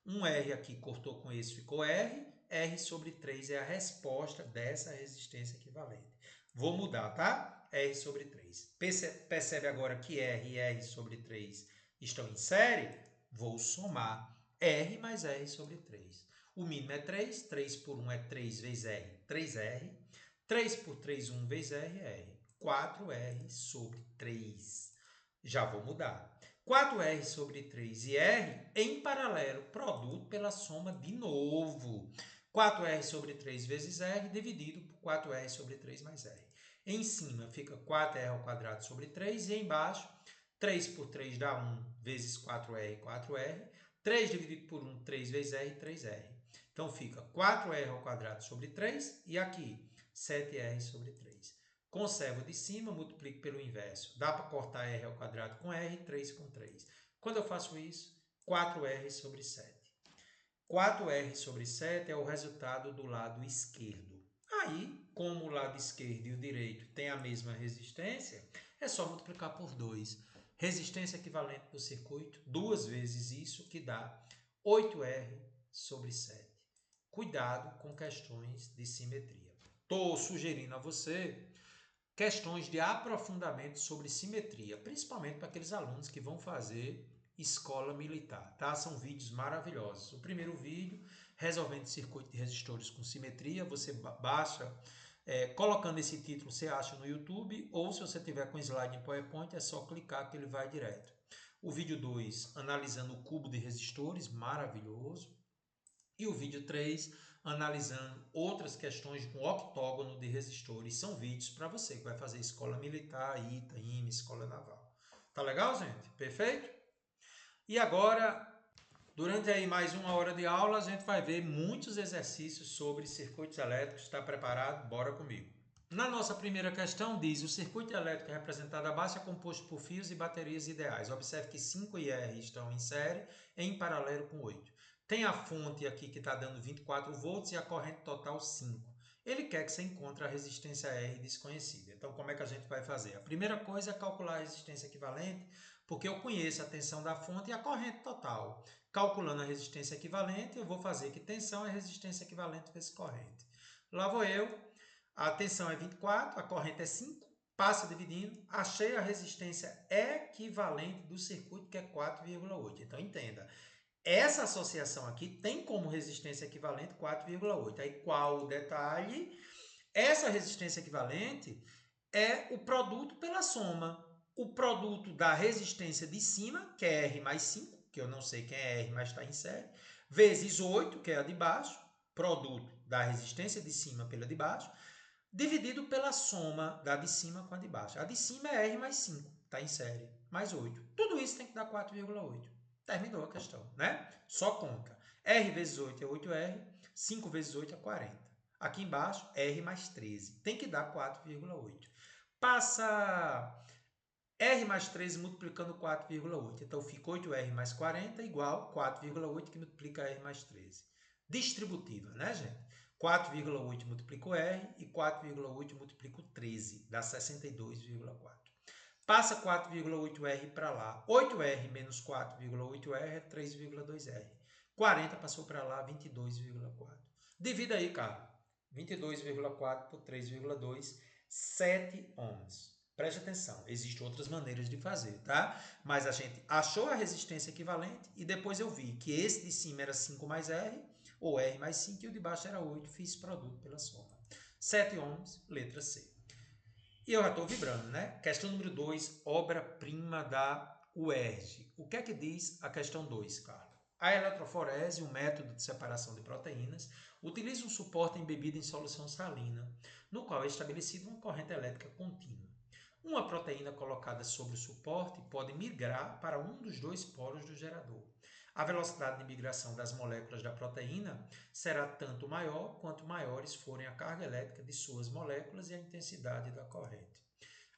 um R aqui cortou com esse, ficou R. R sobre 3 é a resposta dessa resistência equivalente. Vou mudar, tá? R sobre 3. Percebe agora que R e R sobre 3 estão em série? Vou somar R mais R sobre 3. O mínimo é 3. 3 por 1 é 3 vezes R, 3R. 3 por 3, 1 vezes R, R. 4R sobre 3. Já vou mudar. 4R sobre 3 e R em paralelo, produto pela soma de novo. 4R sobre 3 vezes R dividido por 4R sobre 3 mais R. Em cima fica 4R ao quadrado sobre 3 e embaixo 3 por 3 dá 1 vezes 4R, 4R. 3 dividido por 1, 3 vezes R, 3R. Então fica 4R ao quadrado sobre 3 e aqui 7R sobre 3. Conservo de cima, multiplico pelo inverso. Dá para cortar R ao quadrado com R, 3 com 3. Quando eu faço isso, 4R sobre 7. 4R sobre 7 é o resultado do lado esquerdo. Aí, como o lado esquerdo e o direito têm a mesma resistência, é só multiplicar por 2. Resistência equivalente do circuito, 2 vezes isso, que dá 8R sobre 7. Cuidado com questões de simetria. Estou sugerindo a você questões de aprofundamento sobre simetria, principalmente para aqueles alunos que vão fazer escola militar, tá? São vídeos maravilhosos. O primeiro vídeo, resolvendo circuito de resistores com simetria, você baixa, colocando esse título você acha no YouTube, ou se você tiver com slide em PowerPoint, é só clicar que ele vai direto. O vídeo 2, analisando o cubo de resistores, maravilhoso. E o vídeo 3, analisando outras questões com octógono de resistores. São vídeos para você que vai fazer escola militar, ITA, IME, escola naval. Tá legal, gente? Perfeito? E agora, durante aí mais 1 hora de aula, a gente vai ver muitos exercícios sobre circuitos elétricos. Está preparado? Bora comigo. Na nossa primeira questão diz: o circuito elétrico representado abaixo é composto por fios e baterias ideais. Observe que 5 e R estão em série em paralelo com 8. Tem a fonte aqui que está dando 24 volts e a corrente total 5. Ele quer que você encontre a resistência R desconhecida. Então, como é que a gente vai fazer? A primeira coisa é calcular a resistência equivalente, porque eu conheço a tensão da fonte e a corrente total. Calculando a resistência equivalente, eu vou fazer que tensão é resistência equivalente vezes corrente. Lá vou eu. A tensão é 24, a corrente é 5, passa dividindo, achei a resistência equivalente do circuito, que é 4,8. Então, entenda, essa associação aqui tem como resistência equivalente 4,8. Aí, qual o detalhe? Essa resistência equivalente é o produto pela soma. O produto da resistência de cima, que é R mais 5, que eu não sei quem é R, mas está em série, vezes 8, que é a de baixo, produto da resistência de cima pela de baixo, dividido pela soma da de cima com a de baixo. A de cima é R mais 5, está em série, mais 8. Tudo isso tem que dar 4,8. Terminou a questão, né? Só conta. R vezes 8 é 8R, 5 vezes 8 é 40. Aqui embaixo, R mais 13. Tem que dar 4,8. Passa R mais 13 multiplicando 4,8. Então, fica 8R mais 40 igual 4,8, que multiplica R mais 13. Distributiva, né, gente? 4,8 multiplica o R e 4,8 multiplica o 13, dá 62,4. Passa 4,8R para lá. 8R menos 4,8R é 3,2R. 40 passou para lá, 22,4. Divida aí, cara. 22,4 por 3,2, 7 ohms. Preste atenção, existem outras maneiras de fazer, tá? Mas a gente achou a resistência equivalente e depois eu vi que esse de cima era 5 mais R, ou R mais 5, e o de baixo era 8, fiz produto pela soma. 7 ohms, letra C. E eu já estou vibrando, né? Questão número 2, obra-prima da UERJ. O que é que diz a questão 2, Carlos? A eletroforese, um método de separação de proteínas, utiliza um suporte embebido em solução salina, no qual é estabelecida uma corrente elétrica contínua. Uma proteína colocada sobre o suporte pode migrar para um dos dois polos do gerador. A velocidade de migração das moléculas da proteína será tanto maior quanto maiores forem a carga elétrica de suas moléculas e a intensidade da corrente.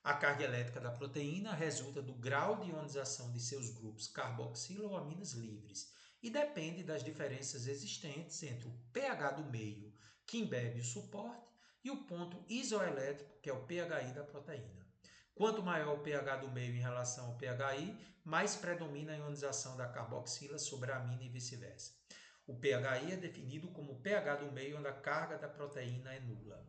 A carga elétrica da proteína resulta do grau de ionização de seus grupos carboxilo ou aminas livres e depende das diferenças existentes entre o pH do meio, que embebe o suporte, e o ponto isoelétrico, que é o pHi da proteína. Quanto maior o pH do meio em relação ao pHi, mais predomina a ionização da carboxila sobre a amina e vice-versa. O pHi é definido como o pH do meio onde a carga da proteína é nula.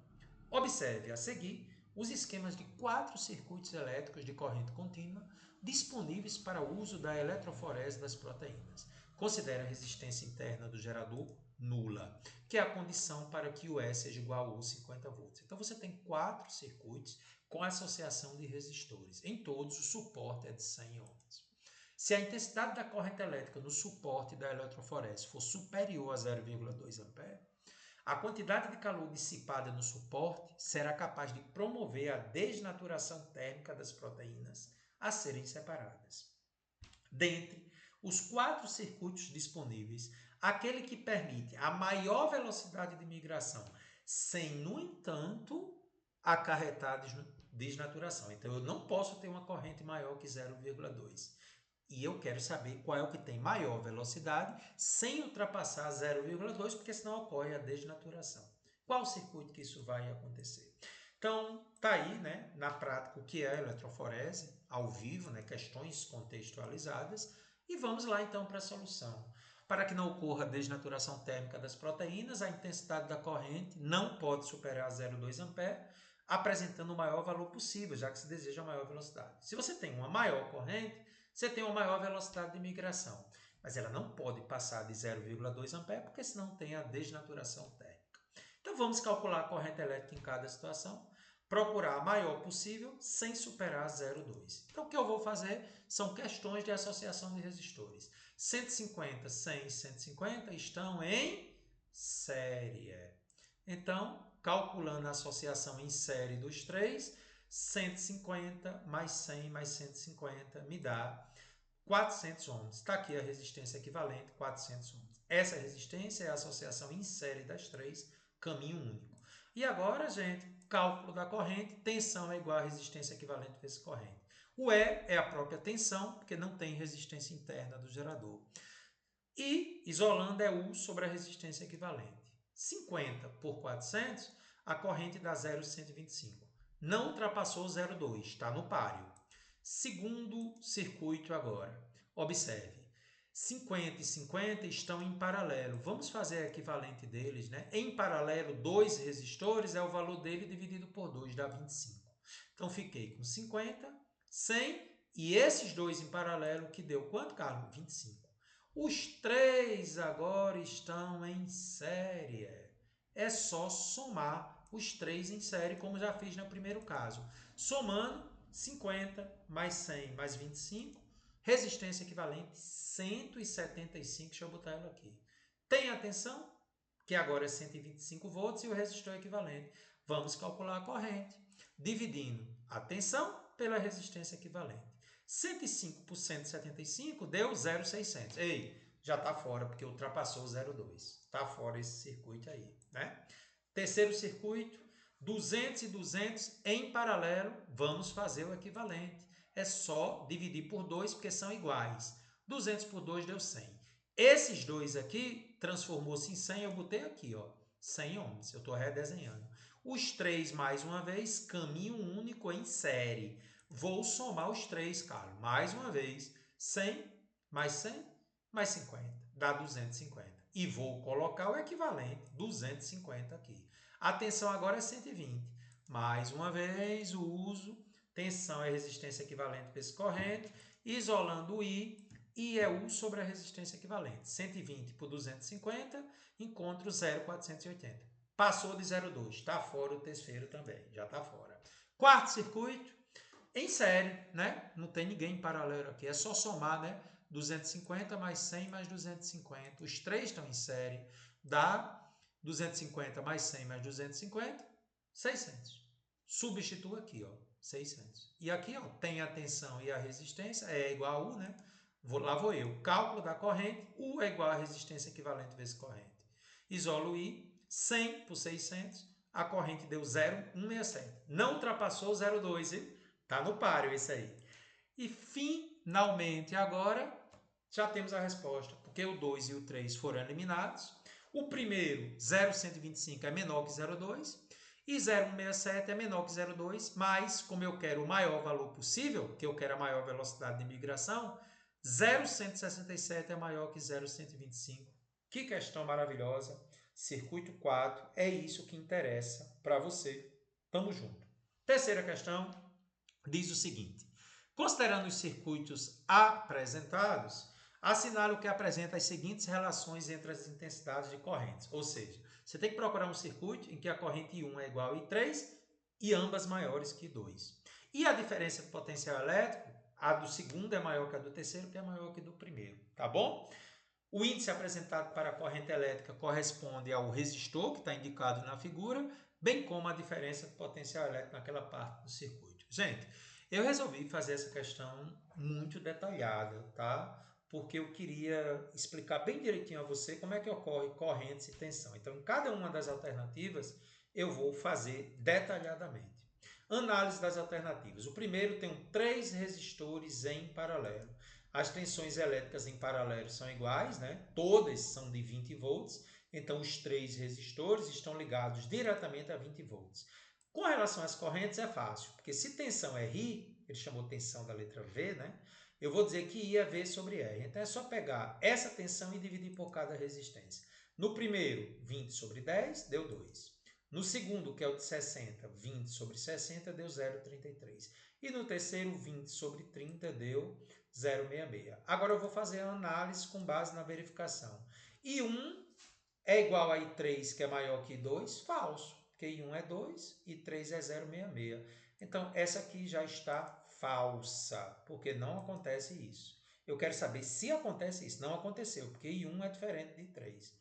Observe a seguir os esquemas de 4 circuitos elétricos de corrente contínua disponíveis para o uso da eletroforese das proteínas. Considere a resistência interna do gerador nula, que é a condição para que o E seja igual a 50 volts. Então você tem 4 circuitos com associação de resistores. Em todos o suporte é de 100 ohms. Se a intensidade da corrente elétrica no suporte da eletroforese for superior a 0,2 A, a quantidade de calor dissipada no suporte será capaz de promover a desnaturação térmica das proteínas a serem separadas. Dentre os 4 circuitos disponíveis, aquele que permite a maior velocidade de migração, sem, no entanto, acarretar desnaturação. Então, eu não posso ter uma corrente maior que 0,2. E eu quero saber qual é o que tem maior velocidade sem ultrapassar 0,2, porque senão ocorre a desnaturação. Qual circuito que isso vai acontecer? Então, tá aí, né, na prática, o que é a eletroforese, ao vivo, né, questões contextualizadas, e vamos lá então para a solução. Para que não ocorra a desnaturação térmica das proteínas, a intensidade da corrente não pode superar 0,2 A, apresentando o maior valor possível, já que se deseja a maior velocidade. Se você tem uma maior corrente, você tem uma maior velocidade de migração, mas ela não pode passar de 0,2 A, porque senão tem a desnaturação térmica. Então vamos calcular a corrente elétrica em cada situação, procurar a maior possível sem superar 0,2. Então o que eu vou fazer são questões de associação de resistores. 150, 100 e 150 estão em série. Então, calculando a associação em série dos três, 150 mais 100 mais 150 me dá 400 ohms. Está aqui a resistência equivalente, 400 ohms. Essa resistência é a associação em série das três, caminho único. E agora, gente, cálculo da corrente, tensão é igual a resistência equivalente vezes corrente. O E é a própria tensão, porque não tem resistência interna do gerador. E, isolando, é U sobre a resistência equivalente. 50 por 400, a corrente dá 0,125. Não ultrapassou 0,2, está no páreo. Segundo circuito agora. Observe. 50 e 50 estão em paralelo. Vamos fazer a equivalente deles, né? Em paralelo, 2 resistores é o valor dele dividido por 2, dá 25. Então, fiquei com 50, 100 e esses dois em paralelo, que deu quanto, Carlos? 25. Os três agora estão em série. É só somar os três em série, como já fiz no primeiro caso. Somando, 50 mais 100 mais 25, resistência equivalente 175. Deixa eu botar ela aqui. Tem a tensão, que agora é 125 volts, e o resistor equivalente. Vamos calcular a corrente, dividindo a tensão pela resistência equivalente. 105 por 175 deu 0,600. Ei, já está fora, porque ultrapassou 0,2. Está fora esse circuito aí, né? Terceiro circuito, 200 e 200 em paralelo, vamos fazer o equivalente. É só dividir por 2, porque são iguais. 200 por 2 deu 100. Esses dois aqui transformou-se em 100, eu botei aqui, ó, 100 ohms. Eu estou redesenhando. Os três, mais uma vez, caminho único em série. Vou somar os três, Carlos. Mais uma vez, 100 mais 100 mais 50, dá 250. E vou colocar o equivalente, 250 aqui. A tensão agora é 120. Mais uma vez, o uso, tensão é resistência equivalente vezes corrente, isolando o I é U sobre a resistência equivalente. 120 por 250, encontro 0,480. Passou de 0,2, está fora o terceiro também, já está fora. Quarto circuito, em série, né? Não tem ninguém em paralelo aqui, é só somar, né? 250 mais 100 mais 250. Os três estão em série, dá 250 mais 100 mais 250, 600. Substitua aqui, ó, 600. E aqui, ó, tem a tensão e a resistência, é igual a U, né? Lá vou eu. Cálculo da corrente, U é igual a resistência equivalente vezes corrente. Isolo I, 100 por 600, a corrente deu 0,167. Não ultrapassou 0,2, está no páreo esse aí. E finalmente agora já temos a resposta, porque o 2 e o 3 foram eliminados. O primeiro, 0,125, é menor que 0,2 e 0,167 é menor que 0,2, mas como eu quero o maior valor possível, que eu quero a maior velocidade de migração, 0,167 é maior que 0,125. Que questão maravilhosa. Circuito 4, é isso que interessa para você. Tamo junto. Terceira questão diz o seguinte: considerando os circuitos apresentados, assinale o que apresenta as seguintes relações entre as intensidades de correntes. Ou seja, você tem que procurar um circuito em que a corrente I1 é igual a I3 e ambas maiores que 2. E a diferença de potencial elétrico, a do segundo é maior que a do terceiro, que é maior que a do primeiro. Tá bom? O índice apresentado para a corrente elétrica corresponde ao resistor, que está indicado na figura, bem como a diferença de potencial elétrico naquela parte do circuito. Gente, eu resolvi fazer essa questão muito detalhada, tá? Porque eu queria explicar bem direitinho a você como é que ocorre correntes e tensão. Então, em cada uma das alternativas, eu vou fazer detalhadamente. Análise das alternativas. O primeiro tem 3 resistores em paralelo. As tensões elétricas em paralelo são iguais, né? Todas são de 20 volts, então os 3 resistores estão ligados diretamente a 20 volts. Com relação às correntes é fácil, porque se tensão é I, ele chamou tensão da letra V, né? Eu vou dizer que I é V sobre R. Então é só pegar essa tensão e dividir por cada resistência. No primeiro, 20 sobre 10, deu 2. No segundo, que é o de 60, 20 sobre 60 deu 0,33. E no terceiro, 20 sobre 30 deu 0,66. Agora eu vou fazer a análise com base na verificação. I1 é igual a I3, que é maior que 2? Falso, porque I1 é 2 e 3 é 0,66. Então, essa aqui já está falsa, porque não acontece isso. Eu quero saber se acontece isso. Não aconteceu, porque I1 é diferente de 3.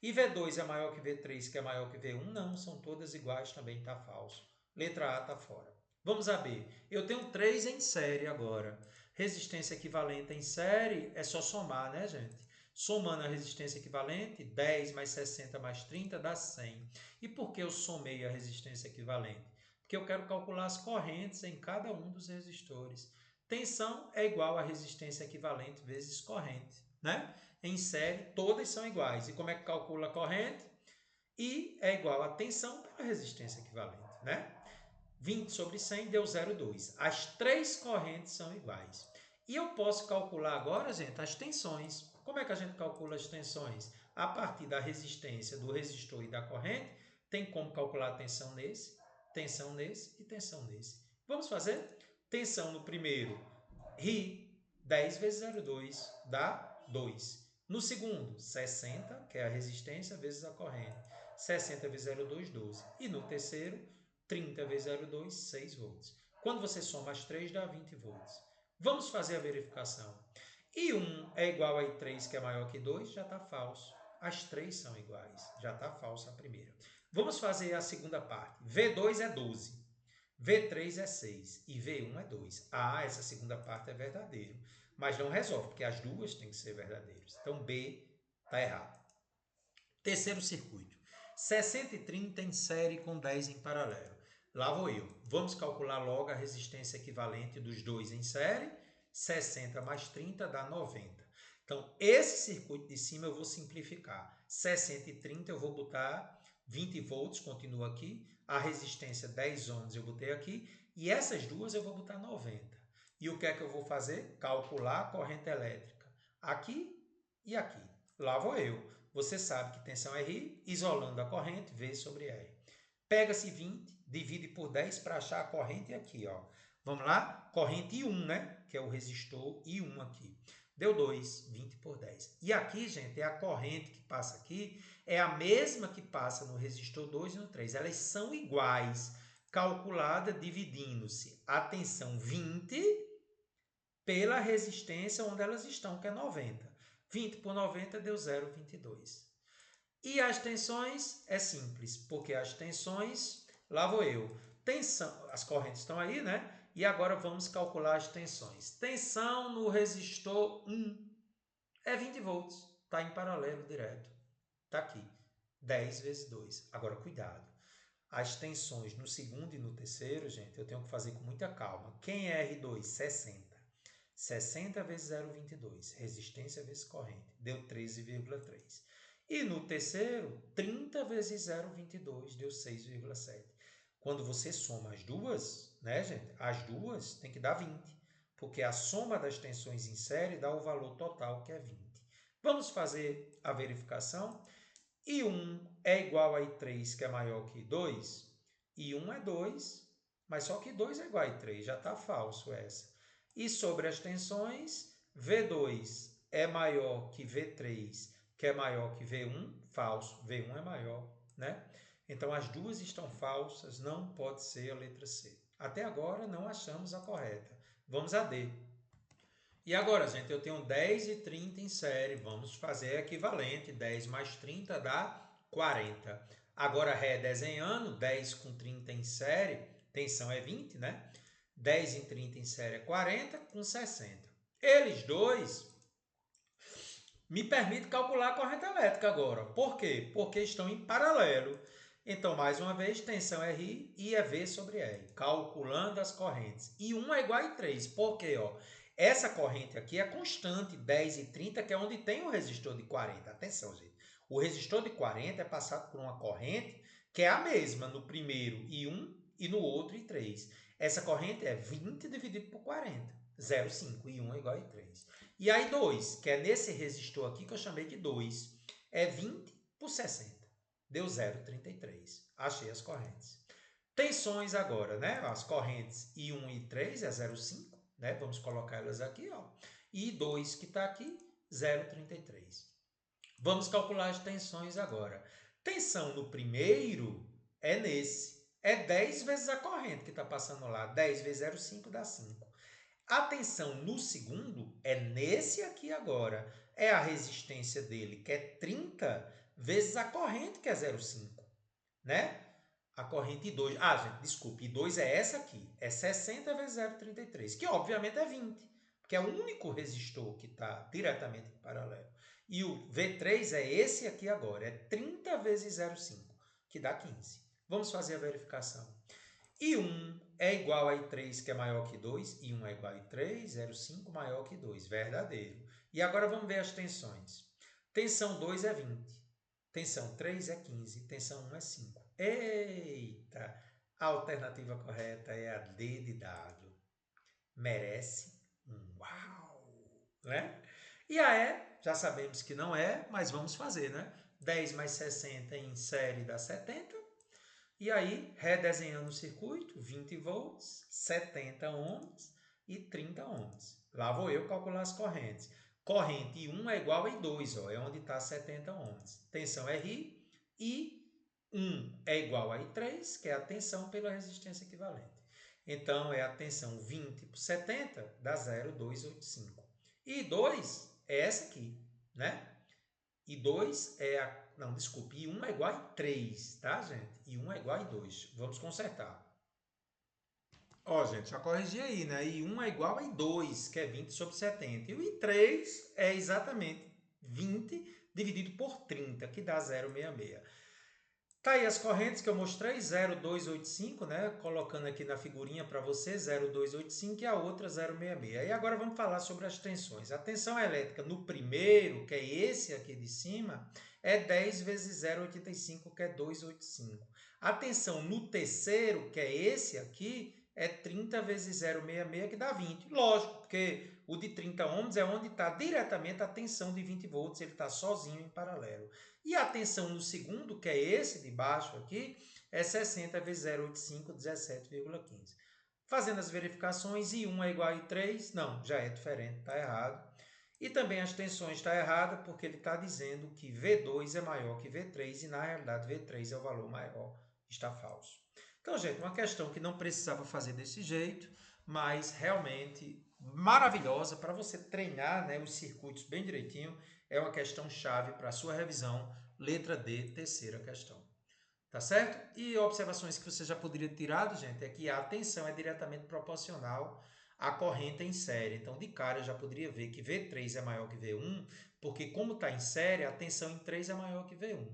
E V2 é maior que V3, que é maior que V1? Não, são todas iguais, também está falso. Letra A está fora. Vamos a B. Eu tenho 3 em série agora. Resistência equivalente em série é só somar, né, gente? Somando a resistência equivalente, 10 mais 60 mais 30 dá 100. E por que eu somei a resistência equivalente? Porque eu quero calcular as correntes em cada um dos resistores. Tensão é igual a resistência equivalente vezes corrente, né? Em série, todas são iguais. E como é que calcula a corrente? I é igual a tensão pela resistência equivalente, né? 20 sobre 100 deu 0,2. As 3 correntes são iguais. E eu posso calcular agora, gente, as tensões. Como é que a gente calcula as tensões? A partir da resistência do resistor e da corrente, tem como calcular a tensão nesse e tensão nesse. Vamos fazer? Tensão no primeiro, Ri, 10 vezes 0,2 dá 2. No segundo, 60, que é a resistência, vezes a corrente. 60 vezes 0,2, 12. E no terceiro, 30 vezes 0,2, 6 volts. Quando você soma as 3, dá 20 volts. Vamos fazer a verificação. I1 é igual a I3, que é maior que 2, já está falso. As 3 são iguais, já está falsa a primeira. Vamos fazer a segunda parte. V2 é 12, V3 é 6 e V1 é 2. Ah, essa segunda parte é verdadeiro. Mas não resolve, porque as duas têm que ser verdadeiras. Então, B está errado. Terceiro circuito. 60 e 30 em série com 10 em paralelo. Lá vou eu. Vamos calcular logo a resistência equivalente dos dois em série. 60 mais 30 dá 90. Então, esse circuito de cima eu vou simplificar. 60 e 30 eu vou botar 20 volts, continua aqui. A resistência 10 ohms eu botei aqui. E essas duas eu vou botar 90. E o que é que eu vou fazer? Calcular a corrente elétrica aqui e aqui. Lá vou eu. Você sabe que tensão é I, isolando a corrente, V sobre R. Pega-se 20, divide por 10 para achar a corrente aqui, ó. Vamos lá? Corrente I1, né? Que é o resistor I1 aqui. Deu 2, 20 por 10. E aqui, gente, é a corrente que passa aqui, é a mesma que passa no resistor 2 e no 3. Elas são iguais, calculada dividindo-se a tensão 20 pela resistência onde elas estão, que é 90. 20 por 90 deu 0,22. E as tensões é simples, porque as tensões, lá vou eu. Tensão, as correntes estão aí, né? E agora vamos calcular as tensões. Tensão no resistor 1 é 20 volts. Está em paralelo direto. Está aqui. 10 vezes 2. Agora, cuidado. As tensões no segundo e no terceiro, gente, eu tenho que fazer com muita calma. Quem é R2? 60. 60 vezes 0,22. Resistência vezes corrente. Deu 13,3. E no terceiro, 30 vezes 0,22. Deu 6,7. Quando você soma as duas, né, gente? As duas tem que dar 20. Porque a soma das tensões em série dá o valor total, que é 20. Vamos fazer a verificação. I1 é igual a I3, que é maior que 2. I1 é 2, mas só que 2 é igual a I3, já está falso essa. E sobre as tensões, V2 é maior que V3, que é maior que V1, falso. V1 é maior, né? Então, as duas estão falsas, não pode ser a letra C. Até agora, não achamos a correta. Vamos a D. E agora, gente, eu tenho 10 e 30 em série. Vamos fazer equivalente. 10 mais 30 dá 40. Agora, redesenhando, 10 com 30 em série, tensão é 20, né? 10 em 30 em série é 40 com 60. Eles dois me permitem calcular a corrente elétrica agora. Por quê? Porque estão em paralelo. Então, mais uma vez, tensão é I e é V sobre R. Calculando as correntes. E 1 é igual a 3. Por quê? Ó, essa corrente aqui é constante, 10 e 30, que é onde tem o resistor de 40. Atenção, gente. O resistor de 40 é passado por uma corrente que é a mesma no primeiro I1 e no outro I3. Essa corrente é 20 dividido por 40. 0,5. I1 é igual a I3. E aí 2, que é nesse resistor aqui que eu chamei de 2, é 20 por 60. Deu 0,33. Achei as correntes. Tensões agora, né? As correntes I1 e I3 é 0,5, né? Vamos colocar elas aqui, ó. E I2 que está aqui, 0,33. Vamos calcular as tensões agora. Tensão no primeiro é nesse. É 10 vezes a corrente que está passando lá. 10 vezes 0,5 dá 5. A tensão no segundo é nesse aqui agora. É a resistência dele, que é 30 vezes a corrente, que é 0,5. Né? A corrente I2. Ah, gente, desculpe. I2 é essa aqui. É 60 vezes 0,33, que obviamente é 20. Porque é o único resistor que está diretamente em paralelo. E o V3 é esse aqui agora. É 30 vezes 0,5, que dá 15. Vamos fazer a verificação. I1 é igual a I3, que é maior que 2. I1 é igual a I3, 0,5 maior que 2. Verdadeiro. E agora vamos ver as tensões. Tensão 2 é 20. Tensão 3 é 15. Tensão 1 é 5. Eita! A alternativa correta é a D de dado. Merece um uau! Né? E a E, já sabemos que não é, mas vamos fazer, né? 10 mais 60 em série dá 70. E aí, redesenhando o circuito, 20 volts, 70 ohms e 30 ohms. Lá vou eu calcular as correntes. Corrente I1 é igual a I2, ó, é onde está 70 ohms. Tensão é RI e 1 é igual a I3, que é a tensão pela resistência equivalente. Então, é a tensão 20 por 70, dá 0,285. E 2 é essa aqui, né? E 2 é a... Não, desculpe. I1 é igual a 3, tá, gente? I1 é igual a 2. Vamos consertar. Ó, gente, já corrigi aí, né? I1 é igual a 2, que é 20 sobre 70. E o I3 é exatamente 20 dividido por 30, que dá 0,66. Tá aí as correntes que eu mostrei, 0,285, né? Colocando aqui na figurinha para você, 0,285 e a outra 0,66. E agora vamos falar sobre as tensões. A tensão elétrica no primeiro, que é esse aqui de cima, é 10 vezes 0,85, que é 285. A tensão no terceiro, que é esse aqui, é 30 vezes 0,66, que dá 20. Lógico, porque o de 30 ohms é onde está diretamente a tensão de 20 volts, ele está sozinho em paralelo. E a tensão no segundo, que é esse de baixo aqui, é 60 vezes 0,85, 17,15. Fazendo as verificações, I1 é igual a I3, não, já é diferente, está errado. E também as tensões está errada porque ele está dizendo que V2 é maior que V3 e na realidade V3 é o valor maior, está falso. Então, gente, uma questão que não precisava fazer desse jeito, mas realmente maravilhosa para você treinar, né, os circuitos bem direitinho. É uma questão chave para a sua revisão. Letra D, terceira questão. Tá certo? E observações que você já poderia ter tirado, gente, é que a tensão é diretamente proporcional à corrente em série. Então, de cara, eu já poderia ver que V3 é maior que V1, porque como está em série, a tensão em 3 é maior que V1.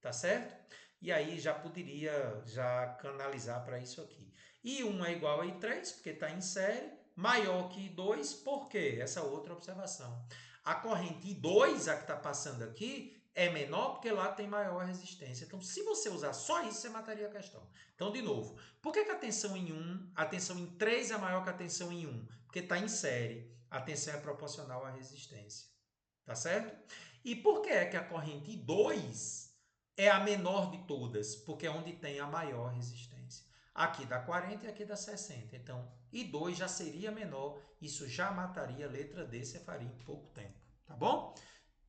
Tá certo? E aí já poderia já canalizar para isso aqui. I1 é igual a I3, porque está em série, maior que I2, por quê? Essa outra observação. A corrente I2, a que está passando aqui, é menor porque lá tem maior resistência. Então, se você usar só isso, você mataria a questão. Então, de novo, por que a tensão em 1, a tensão em 3 é maior que a tensão em 1? Porque está em série, a tensão é proporcional à resistência. Tá certo? E por que é que a corrente I2 é a menor de todas? Porque é onde tem a maior resistência. Aqui dá 40 e aqui dá 60. Então, I2 já seria menor. Isso já mataria a letra D, você faria em pouco tempo. Tá bom?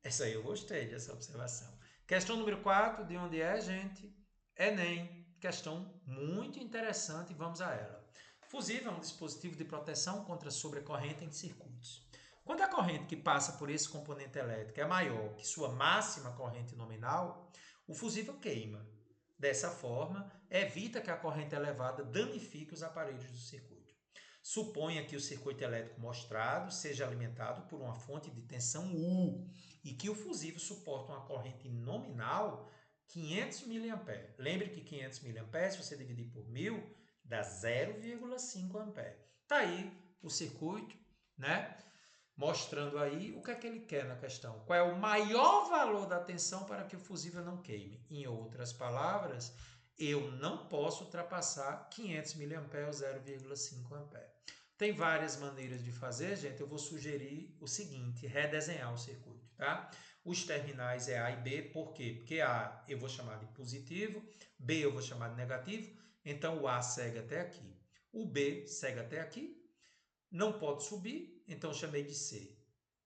Essa aí eu gostei dessa observação. Questão número 4, de onde é, gente? Enem. Questão muito interessante, vamos a ela. Fusível é um dispositivo de proteção contra sobrecorrente em circuitos. Quando a corrente que passa por esse componente elétrico é maior que sua máxima corrente nominal, o fusível queima. Dessa forma, evita que a corrente elevada danifique os aparelhos do circuito. Suponha que o circuito elétrico mostrado seja alimentado por uma fonte de tensão U e que o fusível suporta uma corrente nominal 500 mA. Lembre que 500 mA, se você dividir por 1000, dá 0,5 A. Está aí o circuito, né? Mostrando aí o que é que ele quer na questão. Qual é o maior valor da tensão para que o fusível não queime? Em outras palavras, eu não posso ultrapassar 500 mA ou 0,5 A. Tem várias maneiras de fazer, gente. Eu vou sugerir o seguinte, redesenhar o circuito, tá? Os terminais é A e B, por quê? Porque A eu vou chamar de positivo, B eu vou chamar de negativo, então o A segue até aqui. O B segue até aqui, não pode subir, então chamei de C.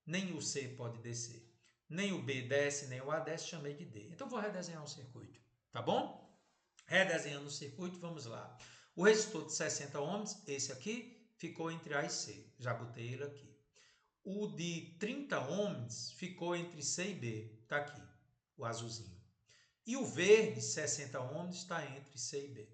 Nem o C pode descer. Nem o B desce, nem o A desce, chamei de D. Então vou redesenhar o circuito, tá bom? Redesenhando o circuito, vamos lá. O resistor de 60 ohms, esse aqui, ficou entre A e C. Já botei ele aqui. O de 30 ohms ficou entre C e B. Está aqui, o azulzinho. E o verde, 60 ohms, está entre C e B.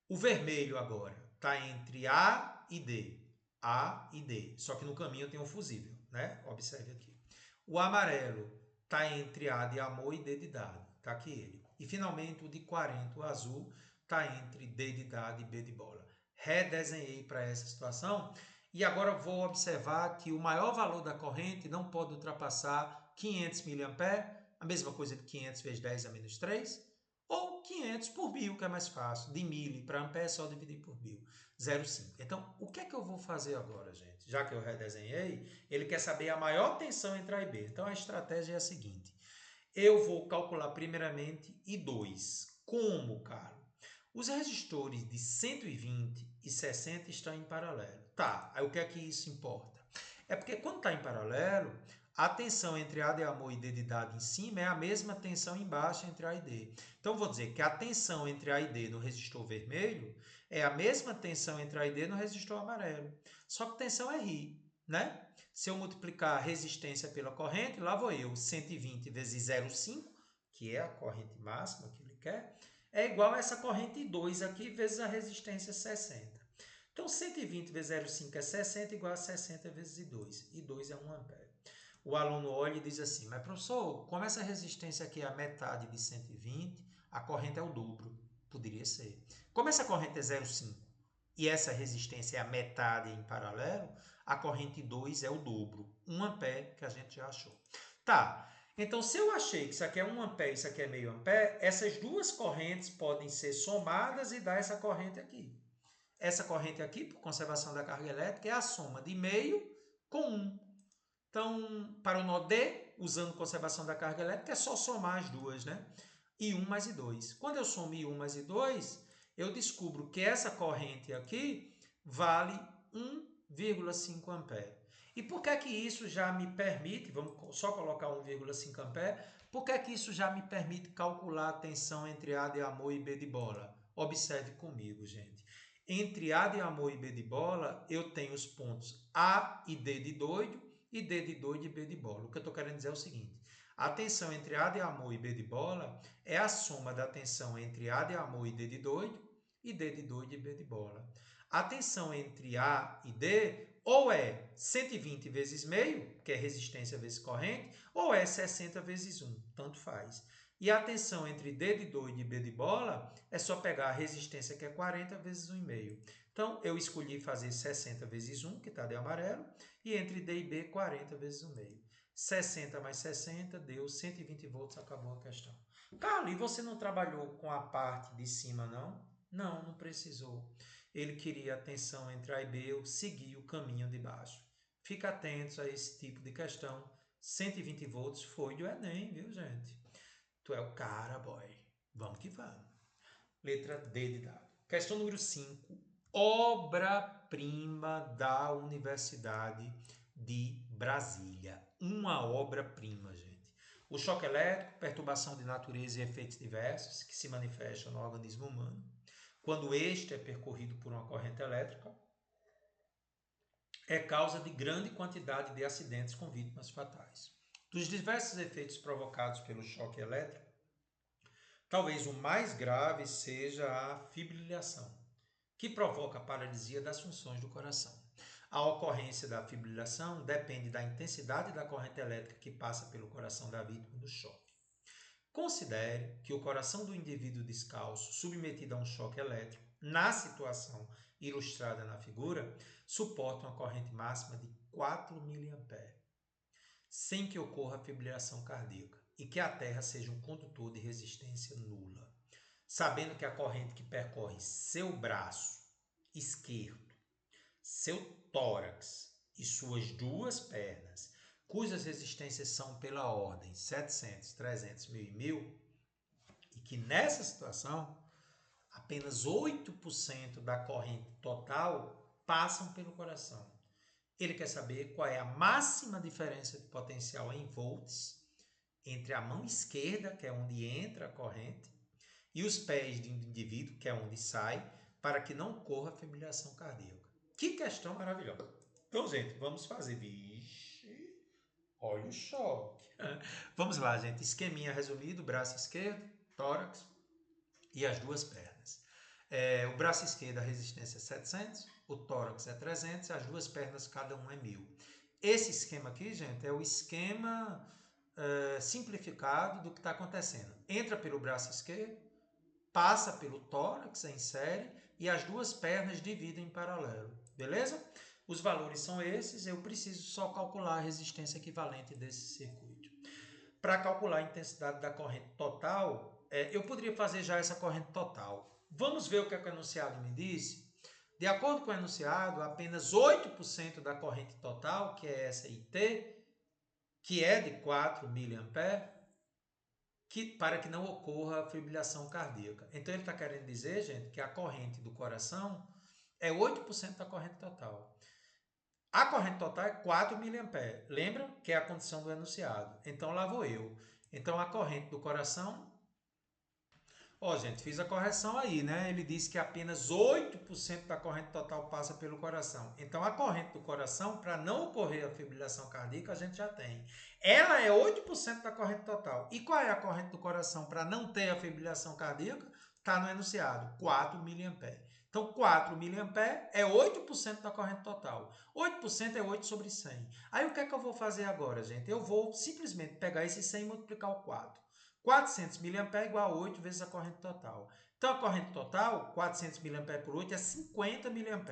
O vermelho agora está entre A e D. A e D. Só que no caminho tem um fusível, né? Observe aqui. O amarelo está entre A de amor e D de dado. Está aqui ele. E finalmente o de 40, o azul, está entre D de dado e B de bola. Redesenhei para essa situação. E agora vou observar que o maior valor da corrente não pode ultrapassar 500 mA, a mesma coisa de 500 vezes 10 a menos 3, ou 500 por 1000, que é mais fácil. De mili para ampere é só dividir por 1000. 0,5. Então, o que é que eu vou fazer agora, gente? Já que eu redesenhei, ele quer saber a maior tensão entre A e B. Então, a estratégia é a seguinte. Eu vou calcular primeiramente I2. Como, cara? Os resistores de 120 e 60 estão em paralelo. Tá, aí o que é que isso importa? É porque quando está em paralelo, a tensão entre A de amor e D de dado em cima é a mesma tensão embaixo entre A e D. Então, vou dizer que a tensão entre A e D no resistor vermelho é a mesma tensão entre A e D no resistor amarelo. Só que tensão é RI, né? Se eu multiplicar a resistência pela corrente, lá vou eu, 120 vezes 0,5, que é a corrente máxima que ele quer, é igual a essa corrente 2 aqui vezes a resistência 60. Então, 120 vezes 0,5 é 60, igual a 60 vezes I2. I2 é 1 ampere. O aluno olha e diz assim, mas professor, como essa resistência aqui é a metade de 120, a corrente é o dobro. Poderia ser. Como essa corrente é 0,5 e essa resistência é a metade em paralelo, a corrente 2 é o dobro. 1 ampere, que a gente já achou. Tá, então se eu achei que isso aqui é 1 ampere e isso aqui é meio ampere, essas duas correntes podem ser somadas e dar essa corrente aqui. Essa corrente aqui, por conservação da carga elétrica, é a soma de meio com 1. Então, para o nó D, usando conservação da carga elétrica, é só somar as duas, né? I1 mais I2. Quando eu somo I1 mais I2, eu descubro que essa corrente aqui vale 1,5 ampere. E por que que isso já me permite, vamos só colocar 1,5 ampere, por que que isso já me permite calcular a tensão entre A de amor e B de bola? Observe comigo, gente. Entre A de amor e B de bola, eu tenho os pontos A e D de doido, e D de doido e B de bola. O que eu estou querendo dizer é o seguinte, A tensão entre A de amor e B de bola é a soma da tensão entre A de amor e D de doido e D de doido e B de bola. A tensão entre A e D ou é 120 vezes meio, que é resistência vezes corrente, ou é 60 vezes 1, tanto faz. E a tensão entre D de doido e B de bola é só pegar a resistência, que é 40 vezes 1,5. Então, eu escolhi fazer 60 vezes 1, que está de amarelo, e entre D e B, 40 vezes 1,5. 60 mais 60 deu 120 volts, acabou a questão. Carlos, e você não trabalhou com a parte de cima, não? Não, não precisou. Ele queria a tensão entre A e B, eu segui o caminho de baixo. Fica atento a esse tipo de questão. 120 volts foi do Enem, viu, gente? Tu é o cara, boy. Vamos que vamos. Letra D de dado. Questão número 5. Obra-prima da Universidade de Brasília. Uma obra-prima, gente. O choque elétrico, perturbação de natureza e efeitos diversos que se manifestam no organismo humano, quando este é percorrido por uma corrente elétrica, é causa de grande quantidade de acidentes com vítimas fatais. Dos diversos efeitos provocados pelo choque elétrico, talvez o mais grave seja a fibrilação, que provoca a paralisia das funções do coração. A ocorrência da fibrilação depende da intensidade da corrente elétrica que passa pelo coração da vítima do choque. Considere que o coração do indivíduo descalço, submetido a um choque elétrico, na situação ilustrada na figura, suporta uma corrente máxima de 4 mA, sem que ocorra fibrilação cardíaca, e que a terra seja um condutor de resistência nula. Sabendo que a corrente que percorre seu braço esquerdo, seu tórax e suas duas pernas, cujas resistências são pela ordem 700, 300, 1000 e 1000, e que nessa situação apenas 8% da corrente total passam pelo coração. Ele quer saber qual é a máxima diferença de potencial em volts entre a mão esquerda, que é onde entra a corrente, e os pés do indivíduo, que é onde sai, para que não ocorra fibrilação cardíaca. Que questão maravilhosa. Então, gente, vamos fazer. Vixe, olha o choque. Vamos lá, gente. Esqueminha resumido: braço esquerdo, tórax e as duas pernas. O braço esquerdo, a resistência é 700, o tórax é 300, as duas pernas, cada um é 1000. Esse esquema aqui, gente, é o esquema simplificado do que está acontecendo. Entra pelo braço esquerdo, passa pelo tórax em série e as duas pernas dividem em paralelo. Beleza? Os valores são esses, eu preciso só calcular a resistência equivalente desse circuito. Para calcular a intensidade da corrente total, eu poderia fazer já essa corrente total. Vamos ver o que o enunciado me disse? De acordo com o enunciado, apenas 8% da corrente total, que é essa IT, que é de 4 mA, para que não ocorra a fibrilação cardíaca. Então, ele está querendo dizer, gente, que a corrente do coração é 8% da corrente total. A corrente total é 4 mA. Lembra que é a condição do enunciado. Então, lá vou eu. Então, a corrente do coração... gente, fiz a correção aí, né? Ele disse que apenas 8% da corrente total passa pelo coração. Então, a corrente do coração, para não ocorrer a fibrilação cardíaca, a gente já tem. Ela é 8% da corrente total. E qual é a corrente do coração para não ter a fibrilação cardíaca? Está no enunciado, 4 mA. Então, 4 mA é 8% da corrente total. 8% é 8 sobre 100. Aí, o que é que eu vou fazer agora, gente? Eu vou simplesmente pegar esse 100 e multiplicar o 4. 400 mA é igual a 8 vezes a corrente total. Então, a corrente total, 400 mA por 8, é 50 mA.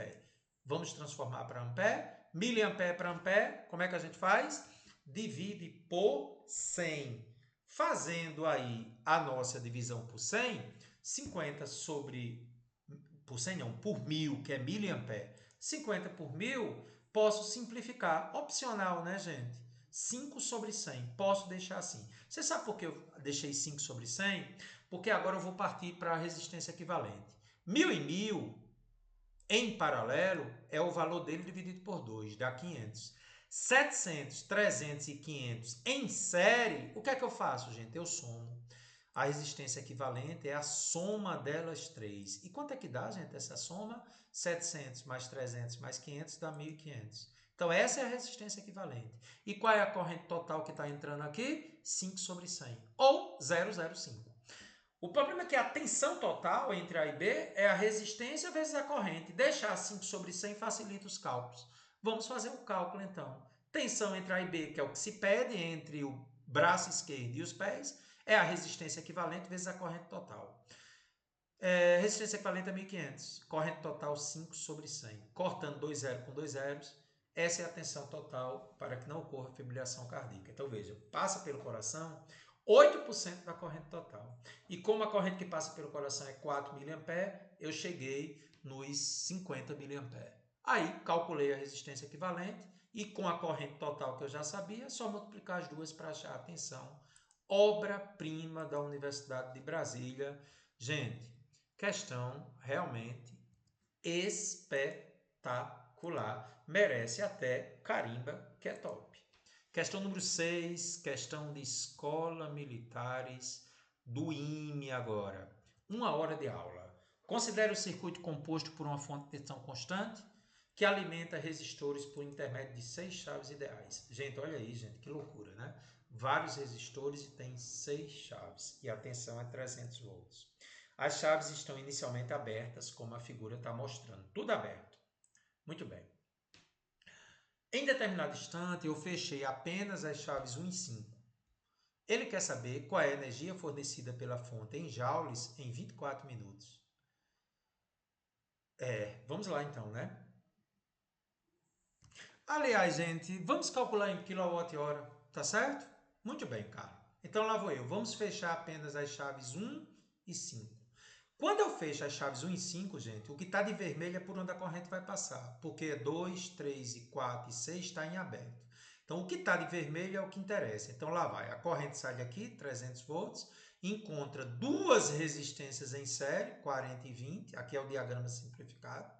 Vamos transformar para ampere. Miliampere para ampere, como é que a gente faz? Divide por 100. Fazendo aí a nossa divisão por 100, 50 sobre... Por 100 não, por 1000, que é miliampere. 50 por 1000, posso simplificar. Opcional, né, gente? 5 sobre 100. Posso deixar assim. Você sabe por que eu deixei 5 sobre 100? Porque agora eu vou partir para a resistência equivalente. 1000 em 1000, em paralelo, é o valor dele dividido por 2, dá 500. 700, 300 e 500 em série, o que é que eu faço, gente? Eu somo. A resistência equivalente é a soma delas três. E quanto é que dá, gente, essa soma? 700 mais 300 mais 500 dá 1.500. Então, essa é a resistência equivalente. E qual é a corrente total que está entrando aqui? 5 sobre 100, ou 0,05. O problema é que a tensão total entre A e B é a resistência vezes a corrente. Deixar 5 sobre 100 facilita os cálculos. Vamos fazer o cálculo então. Tensão entre A e B, que é o que se pede entre o braço esquerdo e os pés, é a resistência equivalente vezes a corrente total. Resistência equivalente a 1.500. Corrente total 5 sobre 100. Cortando 2 zeros com 2 zeros, essa é a tensão total para que não ocorra fibrilação cardíaca. Então veja, passa pelo coração 8% da corrente total. E como a corrente que passa pelo coração é 4 mA, eu cheguei nos 50 mA. Aí calculei a resistência equivalente e com a corrente total que eu já sabia, é só multiplicar as duas para achar a tensão. Obra-prima da Universidade de Brasília. Gente, questão realmente espetacular. Merece até carimba, que é top. Questão número 6, questão de escola militares do IME agora. 1 hora de aula. Considere o circuito composto por uma fonte de tensão constante que alimenta resistores por intermédio de 6 chaves ideais. Gente, olha aí, gente, que loucura, né? Vários resistores e tem 6 chaves e a tensão é 300 volts. As chaves estão inicialmente abertas, como a figura está mostrando. Tudo aberto. Muito bem. Em determinado instante, eu fechei apenas as chaves 1 e 5. Ele quer saber qual é a energia fornecida pela fonte em joules em 24 minutos. Vamos lá então, né? Aliás, gente, vamos calcular em quilowatt-hora, tá certo? Muito bem, cara. Então lá vou eu. Vamos fechar apenas as chaves 1 e 5. Quando eu fecho as chaves 1 e 5, gente, o que está de vermelho é por onde a corrente vai passar, porque 2, 3 e 4 e 6 está em aberto. Então, o que está de vermelho é o que interessa. Então, lá vai. A corrente sai daqui, 300 volts, encontra duas resistências em série, 40 e 20. Aqui é o diagrama simplificado.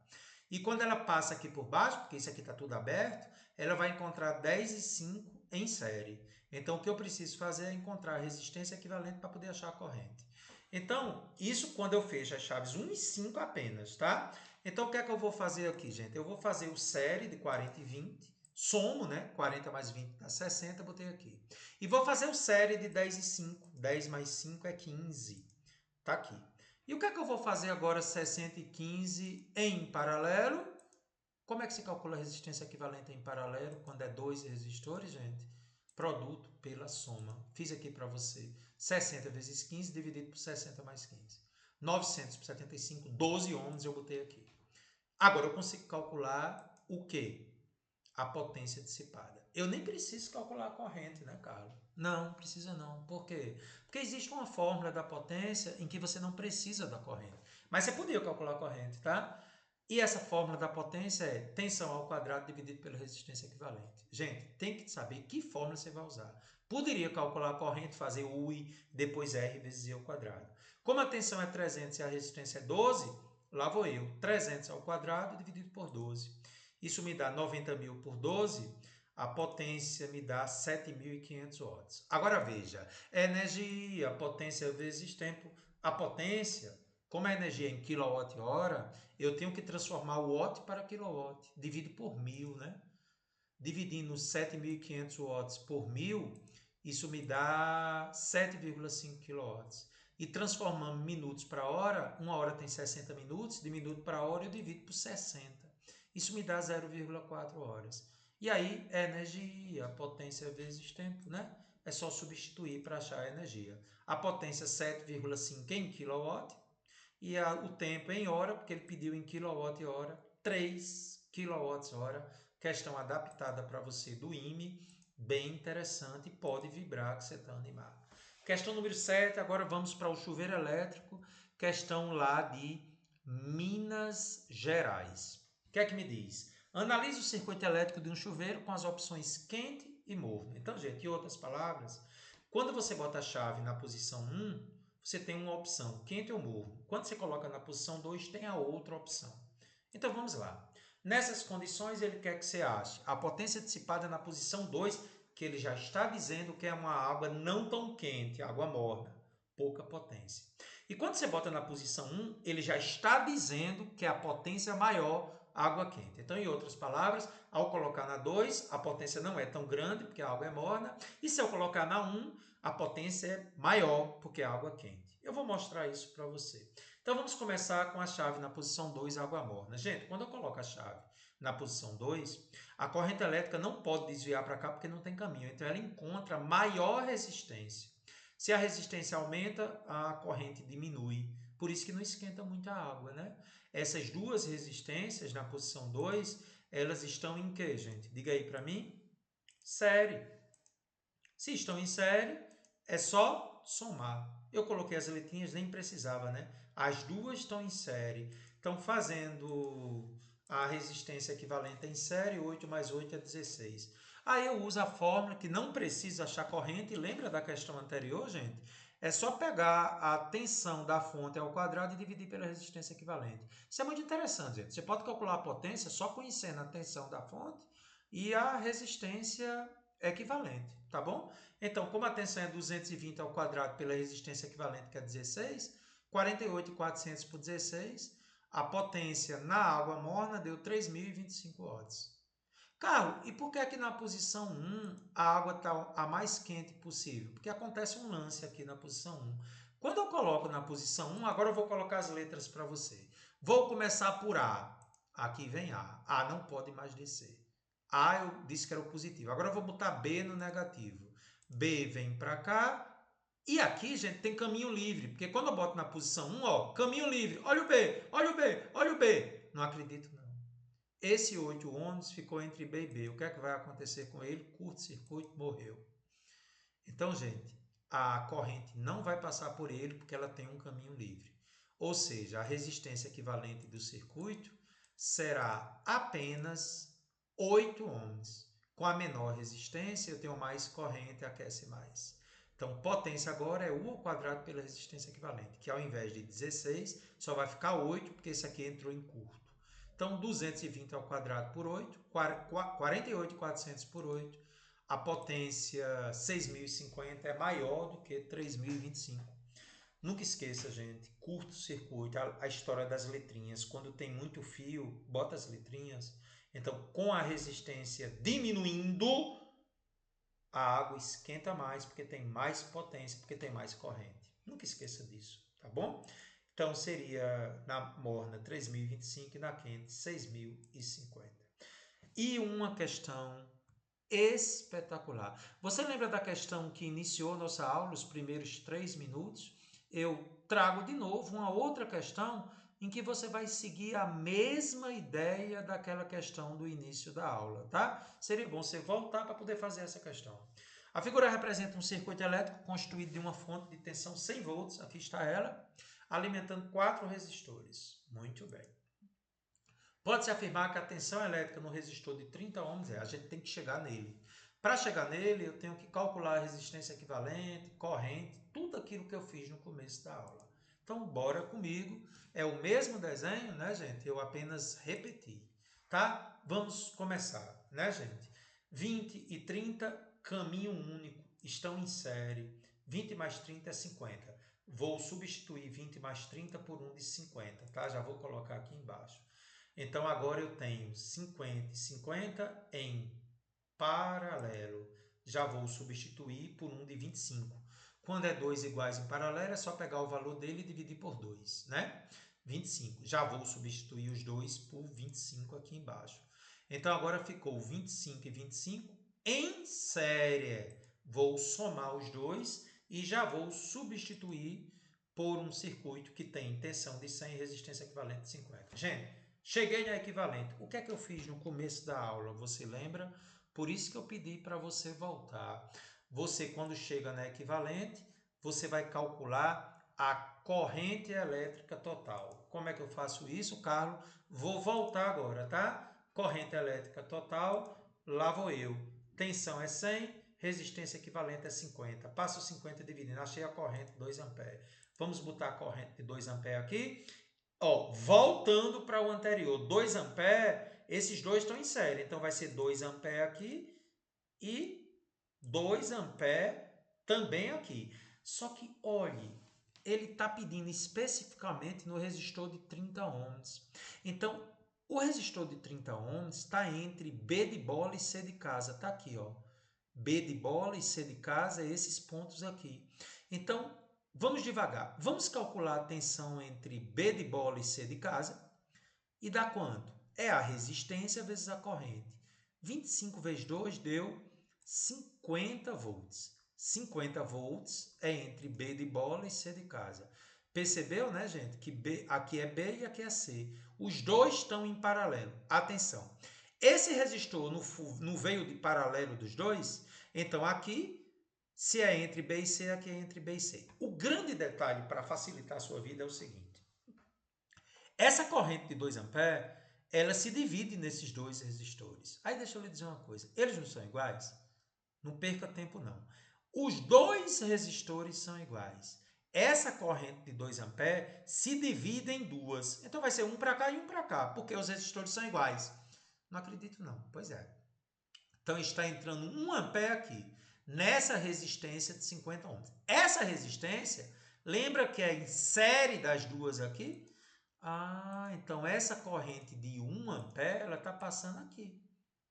E quando ela passa aqui por baixo, porque isso aqui está tudo aberto, ela vai encontrar 10 e 5 em série. Então, o que eu preciso fazer é encontrar a resistência equivalente para poder achar a corrente. Então, isso quando eu fecho as chaves 1 e 5 apenas, tá? Então, o que é que eu vou fazer aqui, gente? Eu vou fazer o série de 40 e 20, somo, né? 40 mais 20 dá 60, botei aqui. E vou fazer o série de 10 e 5. 10 mais 5 é 15. Tá aqui. E o que é que eu vou fazer agora 60 e 15 em paralelo? Como é que se calcula a resistência equivalente em paralelo quando é 2 resistores, gente? Produto pela soma. Fiz aqui para você 60 vezes 15 dividido por 60 mais 15. 900 por 75, 12 ohms eu botei aqui. Agora eu consigo calcular o quê? A potência dissipada. Eu nem preciso calcular a corrente, né, Carlos? Não, precisa não. Por quê? Porque existe uma fórmula da potência em que você não precisa da corrente. Mas você podia calcular a corrente, tá? E essa fórmula da potência é tensão ao quadrado dividido pela resistência equivalente. Gente, tem que saber que fórmula você vai usar. Poderia calcular a corrente, fazer UI, depois R vezes E ao quadrado. Como a tensão é 300 e a resistência é 12, lá vou eu. 300 ao quadrado dividido por 12. Isso me dá 90.000 por 12, a potência me dá 7.500 watts. Agora veja, energia, potência vezes tempo. A potência, como a energia é em quilowatt-hora, eu tenho que transformar o watt para quilowatt. Divido por 1.000, né? Dividindo 7.500 watts por 1.000, isso me dá 7,5 quilowatts. E transformando minutos para hora, uma hora tem 60 minutos, de minuto para hora eu divido por 60. Isso me dá 0,4 horas. E aí, energia, potência vezes tempo, né? É só substituir para achar a energia. A potência 7,5 em quilowatt e o tempo em hora, porque ele pediu em quilowatt-hora, 3 kWh. Questão adaptada para você do IME, bem interessante, pode vibrar que você está animado. Questão número 7, agora vamos para o chuveiro elétrico, questão lá de Minas Gerais. O que é que me diz? Analise o circuito elétrico de um chuveiro com as opções quente e morno. Então, gente, em outras palavras, quando você bota a chave na posição 1, você tem uma opção, quente ou morno. Quando você coloca na posição 2, tem a outra opção. Então, vamos lá. Nessas condições, ele quer que você ache a potência dissipada na posição 2, que ele já está dizendo que é uma água não tão quente, água morna, pouca potência. E quando você bota na posição 1, ele já está dizendo que é a potência maior água quente. Então, em outras palavras, ao colocar na 2, a potência não é tão grande, porque a água é morna, e se eu colocar na 1, a potência é maior, porque a água é quente. Eu vou mostrar isso para você. Então, vamos começar com a chave na posição 2, água morna. Gente, quando eu coloco a chave na posição 2, a corrente elétrica não pode desviar para cá porque não tem caminho. Então, ela encontra maior resistência. Se a resistência aumenta, a corrente diminui. Por isso que não esquenta muito a água, né? Essas duas resistências na posição 2, elas estão em quê, gente? Diga aí para mim. Série. Se estão em série, é só somar. Eu coloquei as letrinhas, nem precisava, né? As duas estão em série. Então, fazendo a resistência equivalente em série, 8 mais 8 é 16. Aí eu uso a fórmula que não precisa achar corrente. E lembra da questão anterior, gente? É só pegar a tensão da fonte ao quadrado e dividir pela resistência equivalente. Isso é muito interessante, gente. Você pode calcular a potência só conhecendo a tensão da fonte e a resistência equivalente, tá bom? Então, como a tensão é 220 ao quadrado pela resistência equivalente, que é 16, 48.400 por 16, a potência na água morna deu 3.025 watts. Carlos, e por que aqui na posição 1 a água está a mais quente possível? Porque acontece um lance aqui na posição 1. Quando eu coloco na posição 1, agora eu vou colocar as letras para você. Vou começar por A. Aqui vem A. A não pode mais descer. A eu disse que era o positivo. Agora eu vou botar B no negativo. B vem para cá. E aqui, gente, tem caminho livre. Porque quando eu boto na posição 1, ó, caminho livre. Olha o B, olha o B, olha o B. Não acredito, não. Esse 8 ohms ficou entre B e B. O que é que vai acontecer com ele? Curto-circuito, morreu. Então, gente, a corrente não vai passar por ele porque ela tem um caminho livre. Ou seja, a resistência equivalente do circuito será apenas 8 ohms. Com a menor resistência, eu tenho mais corrente, aquece mais. Então, potência agora é U ao quadrado pela resistência equivalente, que ao invés de 16, só vai ficar 8, porque esse aqui entrou em curto. Então, 220 ao quadrado por 8, 48.400 por 8. A potência 6.050 é maior do que 3.025. Nunca esqueça, gente, curto-circuito, a história das letrinhas. Quando tem muito fio, bota as letrinhas. Então, com a resistência diminuindo, a água esquenta mais, porque tem mais potência, porque tem mais corrente. Nunca esqueça disso, tá bom? Então, seria na morna 3.025 e na quente 6.050. E uma questão espetacular. Você lembra da questão que iniciou nossa aula, os primeiros 3 minutos? Eu trago de novo uma outra questão em que você vai seguir a mesma ideia daquela questão do início da aula, tá? Seria bom você voltar para poder fazer essa questão. A figura representa um circuito elétrico constituído de uma fonte de tensão 100 volts, aqui está ela, alimentando 4 resistores. Muito bem. Pode-se afirmar que a tensão elétrica no resistor de 30 ohms a gente tem que chegar nele. Para chegar nele, eu tenho que calcular a resistência equivalente, corrente, tudo aquilo que eu fiz no começo da aula. Então, bora comigo. É o mesmo desenho, né, gente? Eu apenas repeti, tá? Vamos começar, né, gente? 20 e 30, caminho único, estão em série. 20 mais 30 é 50. Vou substituir 20 mais 30 por um de 50, tá? Já vou colocar aqui embaixo. Então, agora eu tenho 50 e 50 em paralelo. Já vou substituir por um de 25. Quando é dois iguais em paralelo, é só pegar o valor dele e dividir por 2, né? 25. Já vou substituir os dois por 25 aqui embaixo. Então, agora ficou 25 e 25 em série. Vou somar os dois e já vou substituir por um circuito que tem tensão de 100 e resistência equivalente de 50. Gente, cheguei na equivalente. O que é que eu fiz no começo da aula? Você lembra? Por isso que eu pedi para você voltar. Você, quando chega na equivalente, você vai calcular a corrente elétrica total. Como é que eu faço isso, Carlos? Vou voltar agora, tá? Corrente elétrica total, lá vou eu. Tensão é 100, resistência equivalente é 50. Passo 50 dividindo, achei a corrente 2 amperes. Vamos botar a corrente de 2 amperes aqui. Ó, voltando para o anterior, 2 amperes, esses dois estão em série. Então, vai ser 2 amperes aqui e 2 amperes também aqui. Só que, olhe, ele está pedindo especificamente no resistor de 30 ohms. Então, O resistor de 30 ohms está entre B de bola e C de casa. Está aqui, ó. B de bola e C de casa, esses pontos aqui. Então, vamos devagar. Vamos calcular a tensão entre B de bola e C de casa. E dá quanto? É a resistência vezes a corrente. 25 vezes 2 deu 50 volts. 50 volts é entre B de bola e C de casa. Percebeu, né, gente? Que B, aqui é B e aqui é C. Os dois estão em paralelo. Atenção. Esse resistor não veio de paralelo dos dois? Então, aqui, se é entre B e C, aqui é entre B e C. O grande detalhe para facilitar a sua vida é o seguinte. Essa corrente de 2 amperes, ela se divide nesses dois resistores. Aí deixa eu lhe dizer uma coisa. Eles não são iguais? Não perca tempo, não. Os dois resistores são iguais. Essa corrente de 2 amperes se divide em duas. Então vai ser um para cá e um para cá, porque os resistores são iguais. Não acredito, não. Pois é. Então está entrando 1 ampere aqui, nessa resistência de 50 ohms. Essa resistência, lembra que é em série das duas aqui? Ah, então essa corrente de 1 ampere, ela está passando aqui.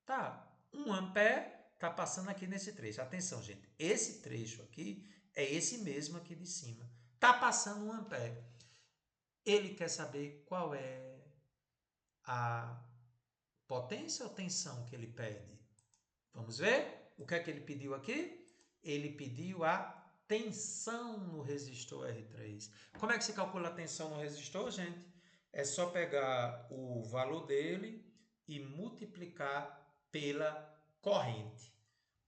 Tá, 1 ampere está passando aqui nesse trecho. Atenção, gente, esse trecho aqui é esse mesmo aqui de cima. Está passando 1 ampere. Ele quer saber qual é a potência ou tensão que ele pede. Vamos ver? O que é que ele pediu aqui? Ele pediu a tensão no resistor R3. Como é que se calcula a tensão no resistor, gente? É só pegar o valor dele e multiplicar pela corrente.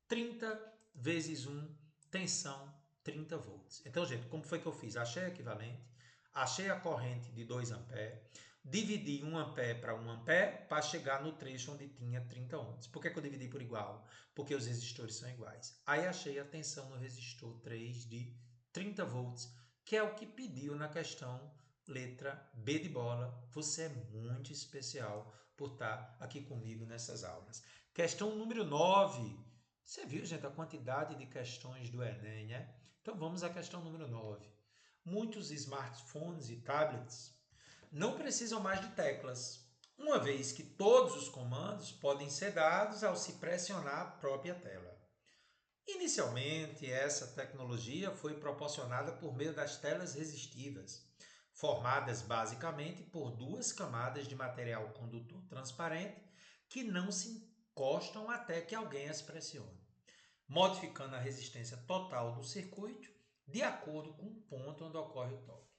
30 vezes 1, tensão 30 volts. Então, gente, como foi que eu fiz? Achei a equivalente, achei a corrente de 2 amperes, dividi 1 ampere para 1 ampere para chegar no trecho onde tinha 30 ohms. Por que eu dividi por igual? Porque os resistores são iguais. Aí achei a tensão no resistor 3 de 30 volts, que é o que pediu na questão letra B de bola. Você é muito especial por estar aqui comigo nessas aulas. Questão número 9. Você viu, gente, a quantidade de questões do Enem, né? Então vamos à questão número 9. Muitos smartphones e tablets não precisam mais de teclas, uma vez que todos os comandos podem ser dados ao se pressionar a própria tela. Inicialmente, essa tecnologia foi proporcionada por meio das telas resistivas, formadas basicamente por duas camadas de material condutor transparente que não se encostam até que alguém as pressione, modificando a resistência total do circuito de acordo com o ponto onde ocorre o toque.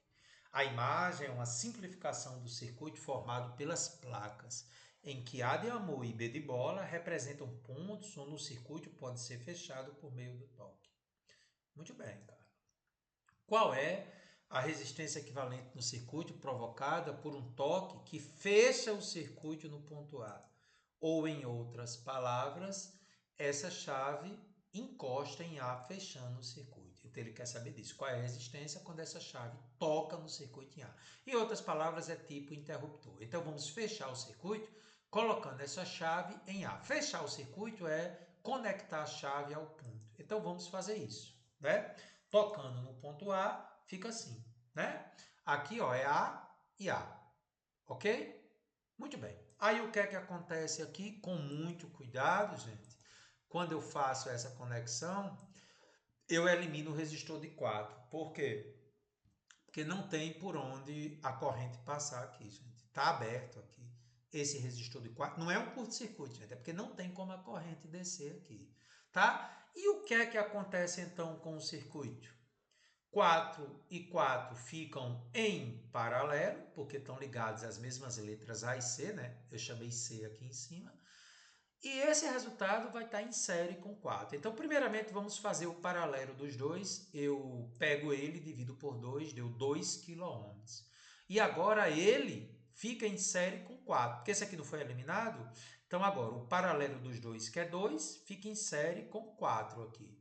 A imagem é uma simplificação do circuito formado pelas placas, em que A de amor e B de bola representam pontos onde o circuito pode ser fechado por meio do toque. Muito bem, cara. Qual é a resistência equivalente no circuito provocada por um toque que fecha o circuito no ponto A? Ou, em outras palavras, essa chave encosta em A fechando o circuito. Então ele quer saber disso. Qual é a resistência quando essa chave toca no circuito em A? Em outras palavras, é tipo interruptor. Então vamos fechar o circuito colocando essa chave em A. Fechar o circuito é conectar a chave ao ponto. Então vamos fazer isso, né? Tocando no ponto A, fica assim, né? Aqui, ó, é A e A, ok? Muito bem. Aí o que é que acontece aqui? Com muito cuidado, gente. Quando eu faço essa conexão, eu elimino o resistor de 4. Por quê? Porque não tem por onde a corrente passar aqui, gente. Está aberto aqui. Esse resistor de 4 não é um curto-circuito, gente. É porque não tem como a corrente descer aqui, tá? E o que é que acontece então com o circuito? 4 e 4 ficam em paralelo, porque estão ligados às mesmas letras A e C, né? Eu chamei C aqui em cima. E esse resultado vai estar em série com 4. Então, primeiramente, vamos fazer o paralelo dos dois. Eu pego ele, divido por 2, deu 2 kΩ. E agora ele fica em série com 4, porque esse aqui não foi eliminado. Então, agora, o paralelo dos dois, que é 2, fica em série com 4 aqui.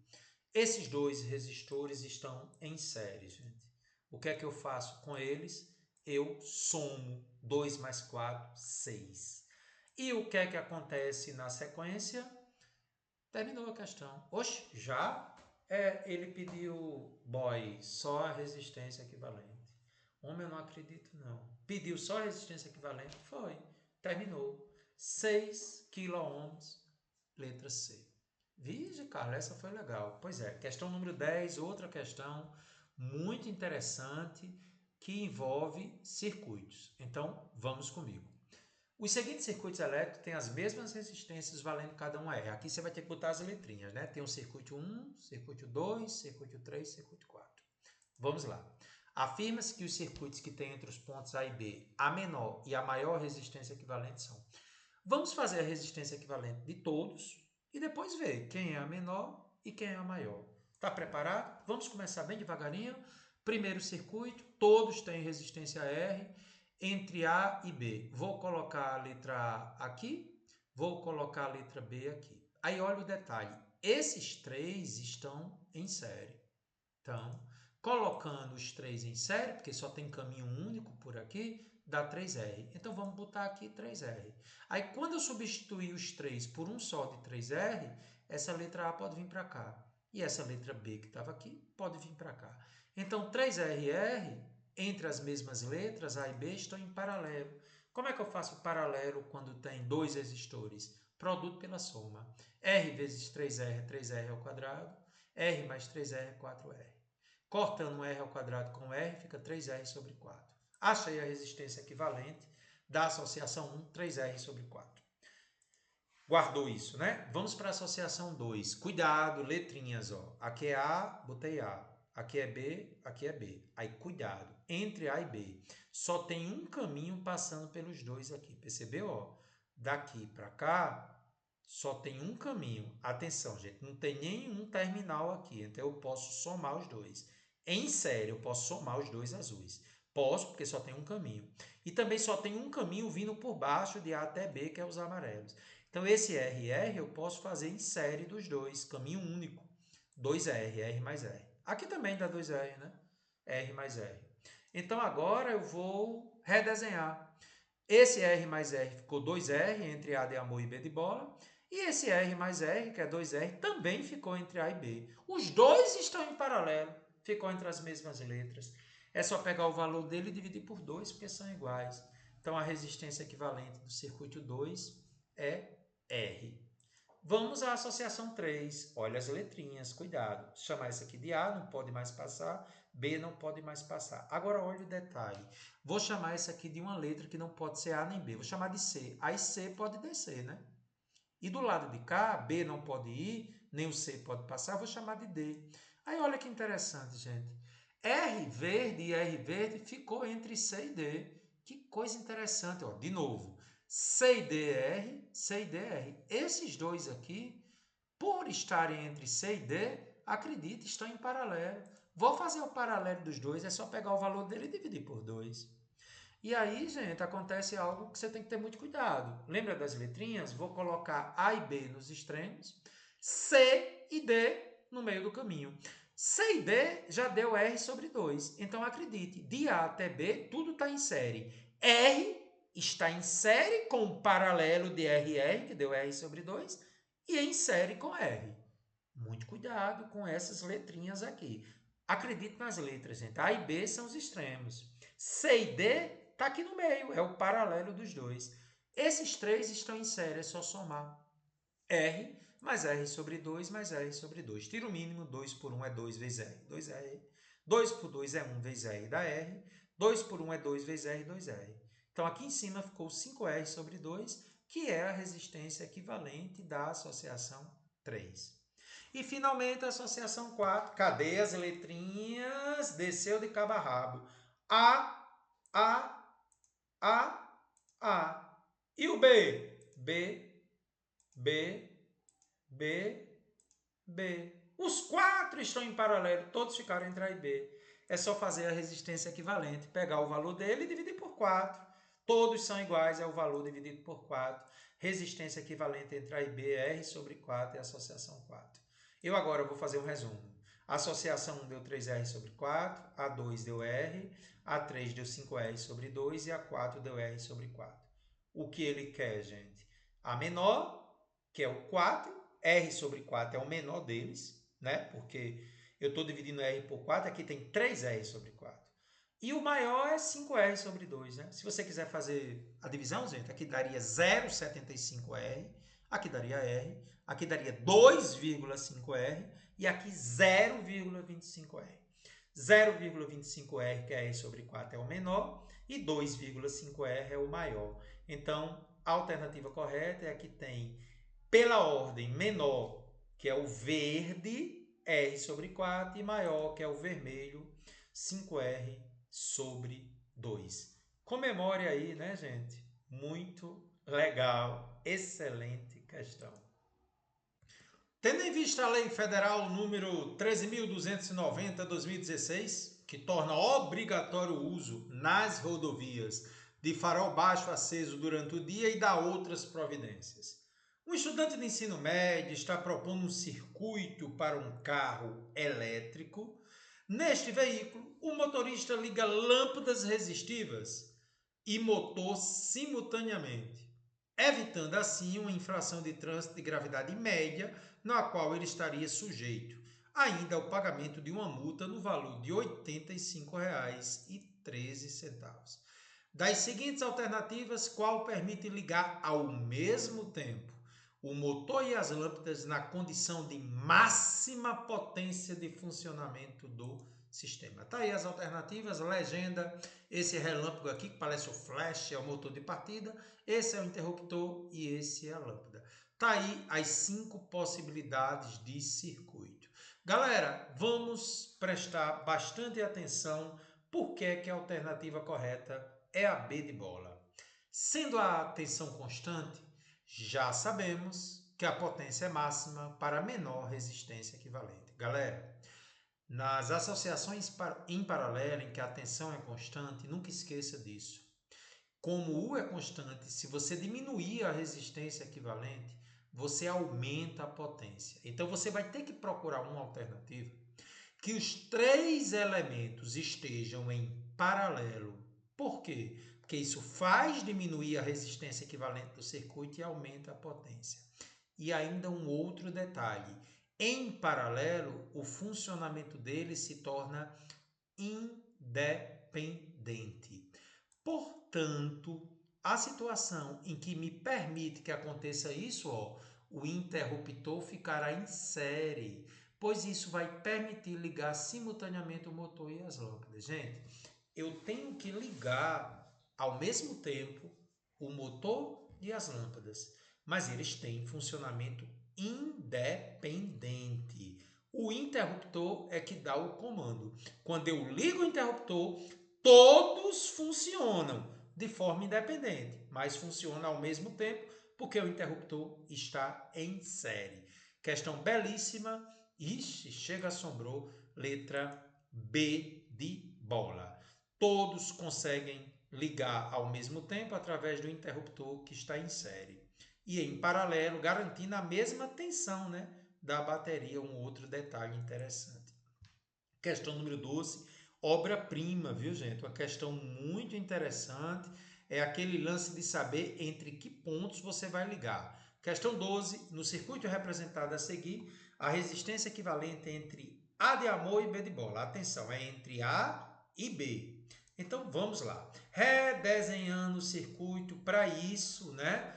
Esses dois resistores estão em série, gente. O que é que eu faço com eles? Eu somo 2 mais 4, 6. E o que é que acontece na sequência? Terminou a questão. Oxe, já? Ele pediu, boy, só a resistência equivalente. Homem, eu não acredito, não. Pediu só a resistência equivalente? Foi. Terminou. 6 kΩ, letra C. Vige, cara, essa foi legal. Pois é, questão número 10, outra questão muito interessante que envolve circuitos. Então, vamos comigo. Os seguintes circuitos elétricos têm as mesmas resistências valendo cada um R. Aqui você vai ter que botar as letrinhas, né? Tem o circuito 1, circuito 2, circuito 3, circuito 4. Vamos lá. Afirma-se que os circuitos que têm entre os pontos A e B a menor e a maior resistência equivalente são. Vamos fazer a resistência equivalente de todos e depois ver quem é a menor e quem é a maior. Está preparado? Vamos começar bem devagarinho. Primeiro circuito, todos têm resistência R entre A e B. Vou colocar a letra A aqui, vou colocar a letra B aqui. Aí olha o detalhe, esses três estão em série. Então, colocando os três em série, porque só tem caminho único por aqui, dá 3R. Então, vamos botar aqui 3R. Aí, quando eu substituir os 3 por um só de 3R, essa letra A pode vir para cá. E essa letra B que estava aqui pode vir para cá. Então, 3RR, entre as mesmas letras, A e B, estão em paralelo. Como é que eu faço paralelo quando tem dois resistores? Produto pela soma. R vezes 3R é 3R ao quadrado. R mais 3R é 4R. Cortando um R ao quadrado com R, fica 3R sobre 4. Achei a resistência equivalente da associação 1, 3R sobre 4. Guardou isso, né? Vamos para a associação 2. Cuidado, letrinhas, ó. Aqui é A, botei A. Aqui é B, aqui é B. Aí, cuidado. Entre A e B, só tem um caminho passando pelos dois aqui. Percebeu, ó? Daqui para cá, só tem um caminho. Atenção, gente, não tem nenhum terminal aqui, então eu posso somar os dois. Em série, eu posso somar os dois azuis. Posso, porque só tem um caminho. E também só tem um caminho vindo por baixo de A até B, que é os amarelos. Então, esse RR eu posso fazer em série dos dois, caminho único. 2R, R mais R. Aqui também dá 2R, né? R mais R. Então, agora eu vou redesenhar. Esse R mais R ficou 2R entre A de amor e B de bola. E esse R mais R, que é 2R, também ficou entre A e B. Os dois estão em paralelo, ficou entre as mesmas letras. É só pegar o valor dele e dividir por 2, porque são iguais. Então, a resistência equivalente do circuito 2 é R. Vamos à associação 3. Olha as letrinhas, cuidado. Chamar essa aqui de A, não pode mais passar. B não pode mais passar. Agora, olha o detalhe. Vou chamar essa aqui de uma letra que não pode ser A nem B. Vou chamar de C. Aí C pode descer, né? E do lado de cá, B não pode ir, nem o C pode passar, vou chamar de D. Aí olha que interessante, gente. R verde e R verde ficou entre C e D. Que coisa interessante, ó. De novo, C e D R, C e D R. Esses dois aqui, por estarem entre C e D, acredite, estão em paralelo. Vou fazer o paralelo dos dois, é só pegar o valor dele e dividir por 2. E aí, gente, acontece algo que você tem que ter muito cuidado. Lembra das letrinhas? Vou colocar A e B nos extremos, C e D no meio do caminho. C e D já deu R sobre 2. Então, acredite, de A até B, tudo está em série. R está em série com o paralelo de RR, que deu R sobre 2, e em série com R. Muito cuidado com essas letrinhas aqui. Acredite nas letras, gente. A e B são os extremos. C e D está aqui no meio, é o paralelo dos dois. Esses três estão em série, é só somar. R mais R sobre 2 mais R sobre 2. Tiro mínimo, 2 por 1 é 2 vezes R. 2R. 2 por 2 é 1 vezes R da R. 2 por 1 é 2 vezes R, 2R. Então, aqui em cima ficou 5R sobre 2, que é a resistência equivalente da associação 3. E, finalmente, a associação 4. Cadê as letrinhas? Desceu de cabo a rabo. A, A, A, A. E o B? B, B, B, B. Os quatro estão em paralelo, todos ficaram entre A e B. É só fazer a resistência equivalente, pegar o valor dele e dividir por 4. Todos são iguais, é o valor dividido por 4. Resistência equivalente entre A e B é R sobre 4 e associação 4. Eu agora vou fazer um resumo. A associação 1 deu 3R sobre 4, a 2 deu R, a 3 deu 5R sobre 2 e a 4 deu R sobre 4. O que ele quer, gente? A menor, que é o 4, R sobre 4 é o menor deles, né? Porque eu estou dividindo R por 4, aqui tem 3R sobre 4. E o maior é 5R sobre 2, né? Se você quiser fazer a divisão, gente, aqui daria 0,75R, aqui daria R, aqui daria 2,5R e aqui 0,25R. 0,25R, que é R sobre 4, é o menor, e 2,5R é o maior. Então, a alternativa correta é a que tem, pela ordem, menor, que é o verde, R sobre 4, e maior, que é o vermelho, 5R sobre 2. Comemore aí, né, gente? Muito legal, excelente questão. Tendo em vista a Lei Federal número 13.290/2016, que torna obrigatório o uso nas rodovias de farol baixo aceso durante o dia e dá outras providências. Um estudante de ensino médio está propondo um circuito para um carro elétrico. Neste veículo, o motorista liga lâmpadas resistivas e motor simultaneamente, evitando assim uma infração de trânsito de gravidade média, na qual ele estaria sujeito ainda ao pagamento de uma multa no valor de R$ 85,13. Das seguintes alternativas, qual permite ligar ao mesmo tempo o motor e as lâmpadas na condição de máxima potência de funcionamento do sistema? Tá aí as alternativas, legenda, esse relâmpago aqui que parece o flash, é o motor de partida, esse é o interruptor e esse é a lâmpada. Tá aí as 5 possibilidades de circuito. Galera, vamos prestar bastante atenção porque é que a alternativa correta é a B de bola. Sendo a tensão constante, já sabemos que a potência é máxima para menor resistência equivalente. Galera, nas associações em paralelo em que a tensão é constante, nunca esqueça disso. Como U é constante, se você diminuir a resistência equivalente, você aumenta a potência. Então você vai ter que procurar uma alternativa que os 3 elementos estejam em paralelo. Por quê? Porque isso faz diminuir a resistência equivalente do circuito e aumenta a potência. E ainda um outro detalhe: em paralelo, o funcionamento dele se torna independente. Portanto, a situação em que me permite que aconteça isso, o interruptor ficará em série, pois isso vai permitir ligar simultaneamente o motor e as lâmpadas. Gente, eu tenho que ligar ao mesmo tempo o motor e as lâmpadas, mas eles têm funcionamento independente. O interruptor é que dá o comando. Quando eu ligo o interruptor, todos funcionam de forma independente, mas funcionam ao mesmo tempo porque o interruptor está em série. Questão belíssima. Ixi, chega assombrou. Letra B de bola. Todos conseguem ligar ao mesmo tempo através do interruptor que está em série. E em paralelo, garantindo a mesma tensão, né, da bateria. Um outro detalhe interessante. Questão número 12, obra-prima, viu, gente? Uma questão muito interessante. É aquele lance de saber entre que pontos você vai ligar. Questão 12, no circuito representado a seguir, a resistência equivalente entre A de amor e B de bola. Atenção, é entre A e B. Então vamos lá. Redesenhando o circuito para isso, né?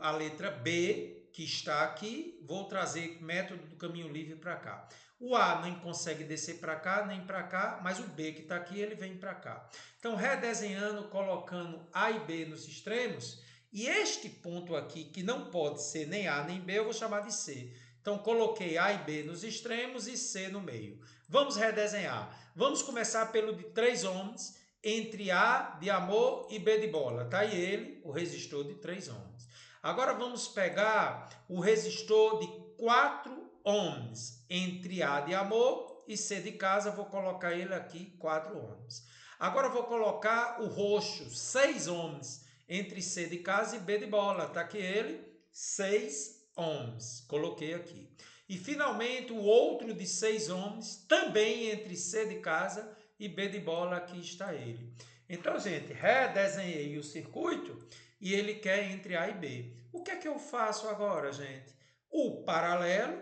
A letra B, que está aqui, vou trazer método do caminho livre para cá. O A nem consegue descer para cá, nem para cá, mas o B que está aqui, ele vem para cá. Então, redesenhando, colocando A e B nos extremos, e este ponto aqui, que não pode ser nem A nem B, eu vou chamar de C. Então, coloquei A e B nos extremos e C no meio. Vamos redesenhar. Vamos começar pelo de 3 ohms, entre A de amor e B de bola. Está aí ele, o resistor de 3 ohms. Agora, vamos pegar o resistor de 4 ohms entre A de amor e C de casa, vou colocar ele aqui 4 ohms. Agora vou colocar o roxo, 6 ohms, entre C de casa e B de bola. Está aqui ele, 6 ohms. Coloquei aqui. E finalmente o outro de 6 ohms, também entre C de casa e B de bola, aqui está ele. Então, gente, redesenhei o circuito e ele quer entre A e B. O que é que eu faço agora, gente? O paralelo,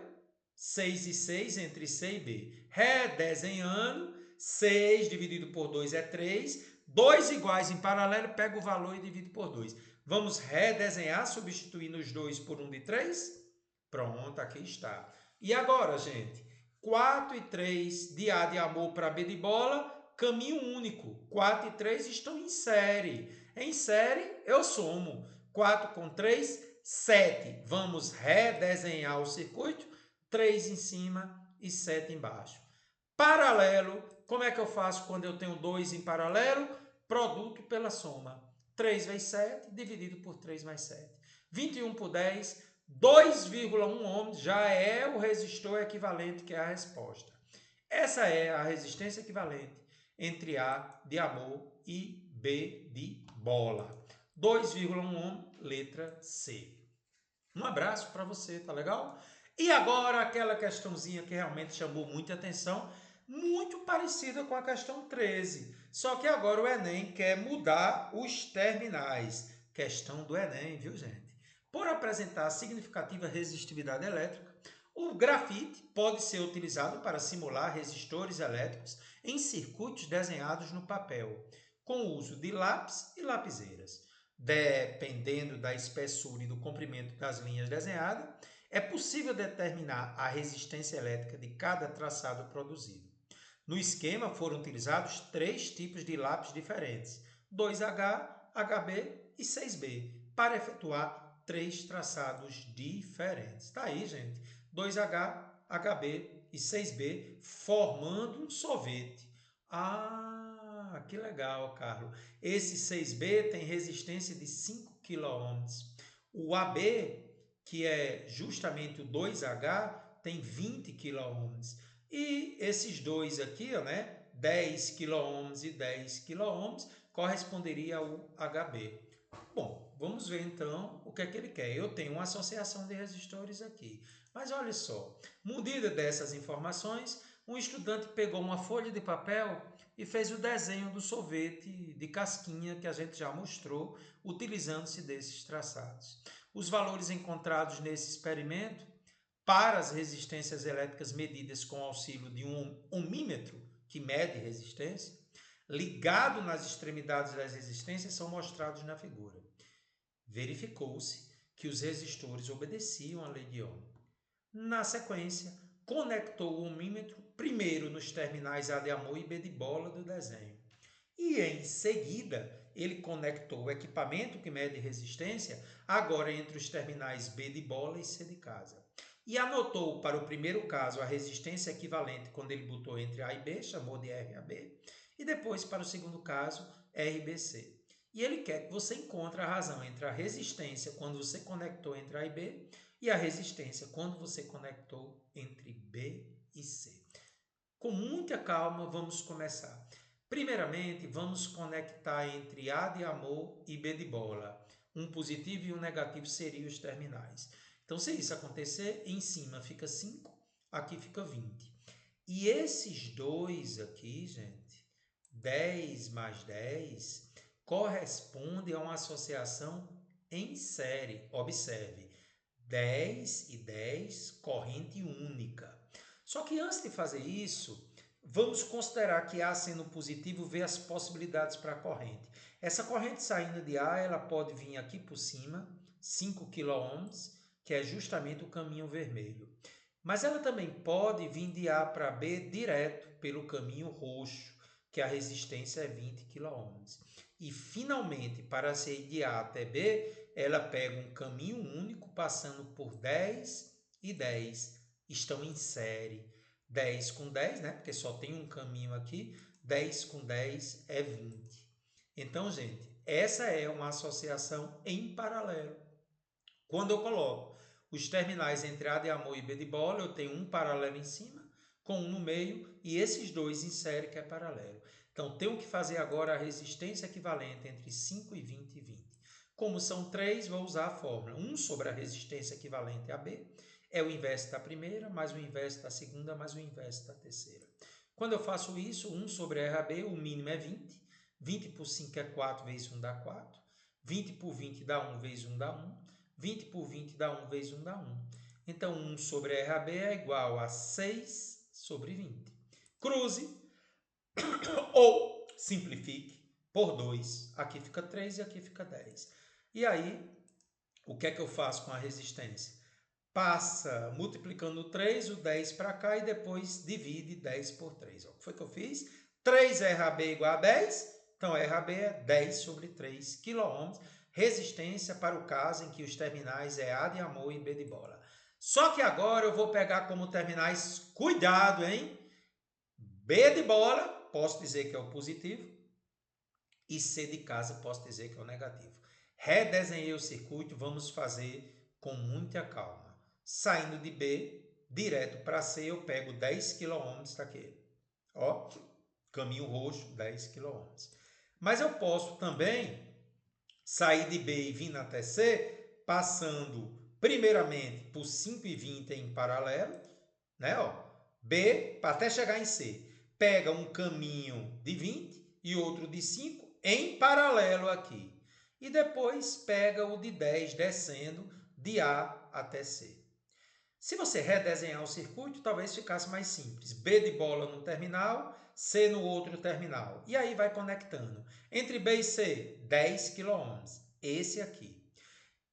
6 e 6 entre C e B. Redesenhando, 6 dividido por 2 é 3. 2 iguais em paralelo, pega o valor e divide por 2. Vamos redesenhar, substituindo os 2 por 1 de 3? Pronto, aqui está. E agora, gente? 4 e 3 de A de amor para B de bola, caminho único. 4 e 3 estão em série. Em série, eu somo. 4 com 3, 7. Vamos redesenhar o circuito. 3 em cima e 7 embaixo. Paralelo, como é que eu faço quando eu tenho 2 em paralelo? Produto pela soma. 3 vezes 7, dividido por 3 mais 7. 21 por 10, 2,1 ohms já é o resistor equivalente, que é a resposta. Essa é a resistência equivalente entre A de amor e B de bola. 2,1 ohm, letra C. Um abraço para você, tá legal? E agora aquela questãozinha que realmente chamou muita atenção, muito parecida com a questão 13. Só que agora o Enem quer mudar os terminais. Questão do Enem, viu, gente? Por apresentar significativa resistividade elétrica, o grafite pode ser utilizado para simular resistores elétricos em circuitos desenhados no papel, com o uso de lápis e lapiseiras. Dependendo da espessura e do comprimento das linhas desenhadas, é possível determinar a resistência elétrica de cada traçado produzido. No esquema foram utilizados 3 tipos de lápis diferentes, 2H, HB e 6B, para efetuar 3 traçados diferentes. Tá aí, gente, 2H, HB e 6B formando um sorvete. Que legal, Carlos. Esse 6B tem resistência de 5 kΩ. O AB, que é justamente o 2H, tem 20 kΩ. E esses dois aqui, né, 10 kΩ e 10 kΩ, corresponderia ao HB. Bom, vamos ver então o que é que ele quer. Eu tenho uma associação de resistores aqui. Mas olha só, munido dessas informações, um estudante pegou uma folha de papel e fez o desenho do sorvete de casquinha que a gente já mostrou, utilizando-se desses traçados. Os valores encontrados nesse experimento para as resistências elétricas medidas com auxílio de um ohmímetro, que mede resistência, ligado nas extremidades das resistências, são mostrados na figura. Verificou-se que os resistores obedeciam à lei de Ohm. Na sequência, conectou o ohmímetro primeiro nos terminais A de amor e B de bola do desenho. E em seguida, ele conectou o equipamento que mede resistência agora entre os terminais B de bola e C de casa. E anotou para o primeiro caso a resistência equivalente quando ele botou entre A e B, chamou de RAB, e depois para o segundo caso, RBC. E ele quer que você encontre a razão entre a resistência quando você conectou entre A e B e a resistência quando você conectou entre B e C. Com muita calma, vamos começar. Primeiramente, vamos conectar entre A de amor e B de bola. Um positivo e um negativo seriam os terminais. Então, se isso acontecer, em cima fica 5, aqui fica 20. E esses dois aqui, gente, 10 mais 10, corresponde a uma associação em série. Observe, 10 e 10, corrente única. Só que antes de fazer isso, vamos considerar que A sendo positivo vê as possibilidades para a corrente. Essa corrente saindo de A, ela pode vir aqui por cima, 5 kΩ, que é justamente o caminho vermelho. Mas ela também pode vir de A para B direto pelo caminho roxo, que a resistência é 20 kΩ. E finalmente, para sair de A até B, ela pega um caminho único passando por 10 e 10. Estão em série. 10 com 10, né? Porque só tem um caminho aqui. 10 com 10 é 20. Então, gente, essa é uma associação em paralelo. Quando eu coloco os terminais entre A de amor e B de bola, eu tenho um paralelo em cima, com um no meio, e esses dois em série, que é paralelo. Então, tenho que fazer agora a resistência equivalente entre 5 e 20 e 20. Como são 3, vou usar a fórmula. 1 sobre a resistência equivalente a B é o inverso da primeira, mais o inverso da segunda, mais o inverso da terceira. Quando eu faço isso, 1 sobre RAB, o mínimo é 20. 20 por 5 é 4, vezes 1 dá 4. 20 por 20 dá 1, vezes 1 dá 1. 20 por 20 dá 1, vezes 1 dá 1. Então, 1 sobre RAB é igual a 6 sobre 20. Cruze. Ou simplifique por 2. Aqui fica 3 e aqui fica 10. E aí, o que é que eu faço com a resistência? Passa multiplicando 3, o 10 para cá e depois divide 10 por 3. O que foi que eu fiz? 3 RAB igual a 10, então RAB é 10 sobre 3 kΩ. Resistência para o caso em que os terminais é A de amor e B de bola. Só que agora eu vou pegar como terminais, cuidado, hein? B de bola, posso dizer que é o positivo, e C de casa, posso dizer que é o negativo. Redesenhei o circuito, vamos fazer com muita calma. Saindo de B, direto para C, eu pego 10 kΩ daquele. Ó, caminho roxo, 10 kΩ. Mas eu posso também sair de B e vir até C, passando primeiramente por 5,20 em paralelo, né? Ó, B, até chegar em C, pega um caminho de 20 e outro de 5 em paralelo aqui. E depois pega o de 10 descendo de A até C. Se você redesenhar o circuito, talvez ficasse mais simples. B de bola no terminal, C no outro terminal. E aí vai conectando. Entre B e C, 10 kΩ. Esse aqui.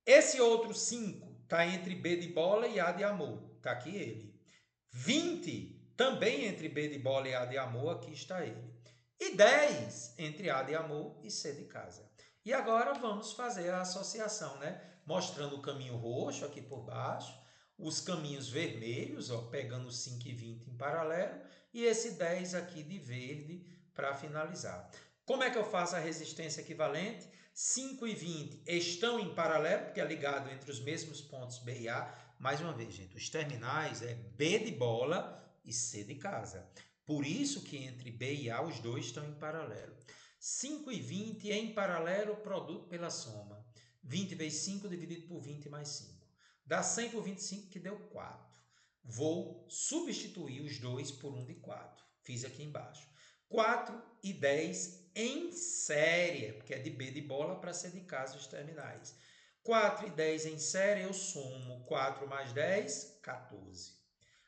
Esse outro 5 está entre B de bola e A de amor. Está aqui ele. 20 também entre B de bola e A de amor. Aqui está ele. E 10 entre A de amor e C de casa. E agora vamos fazer a associação, né? Mostrando o caminho roxo aqui por baixo, os caminhos vermelhos, ó, pegando 5 e 20 em paralelo, e esse 10 aqui de verde para finalizar. Como é que eu faço a resistência equivalente? 5 e 20 estão em paralelo, porque é ligado entre os mesmos pontos B e A. Mais uma vez, gente, os terminais é B de bola e C de casa. Por isso que entre B e A os dois estão em paralelo. 5 e 20 em paralelo, produto pela soma. 20 vezes 5 dividido por 20 mais 5. Dá 100 por 25, que deu 4. Vou substituir os dois por um de 4. Fiz aqui embaixo. 4 e 10 em série, porque é de B de bola para C de casa os terminais. 4 e 10 em série, eu somo 4 mais 10, 14.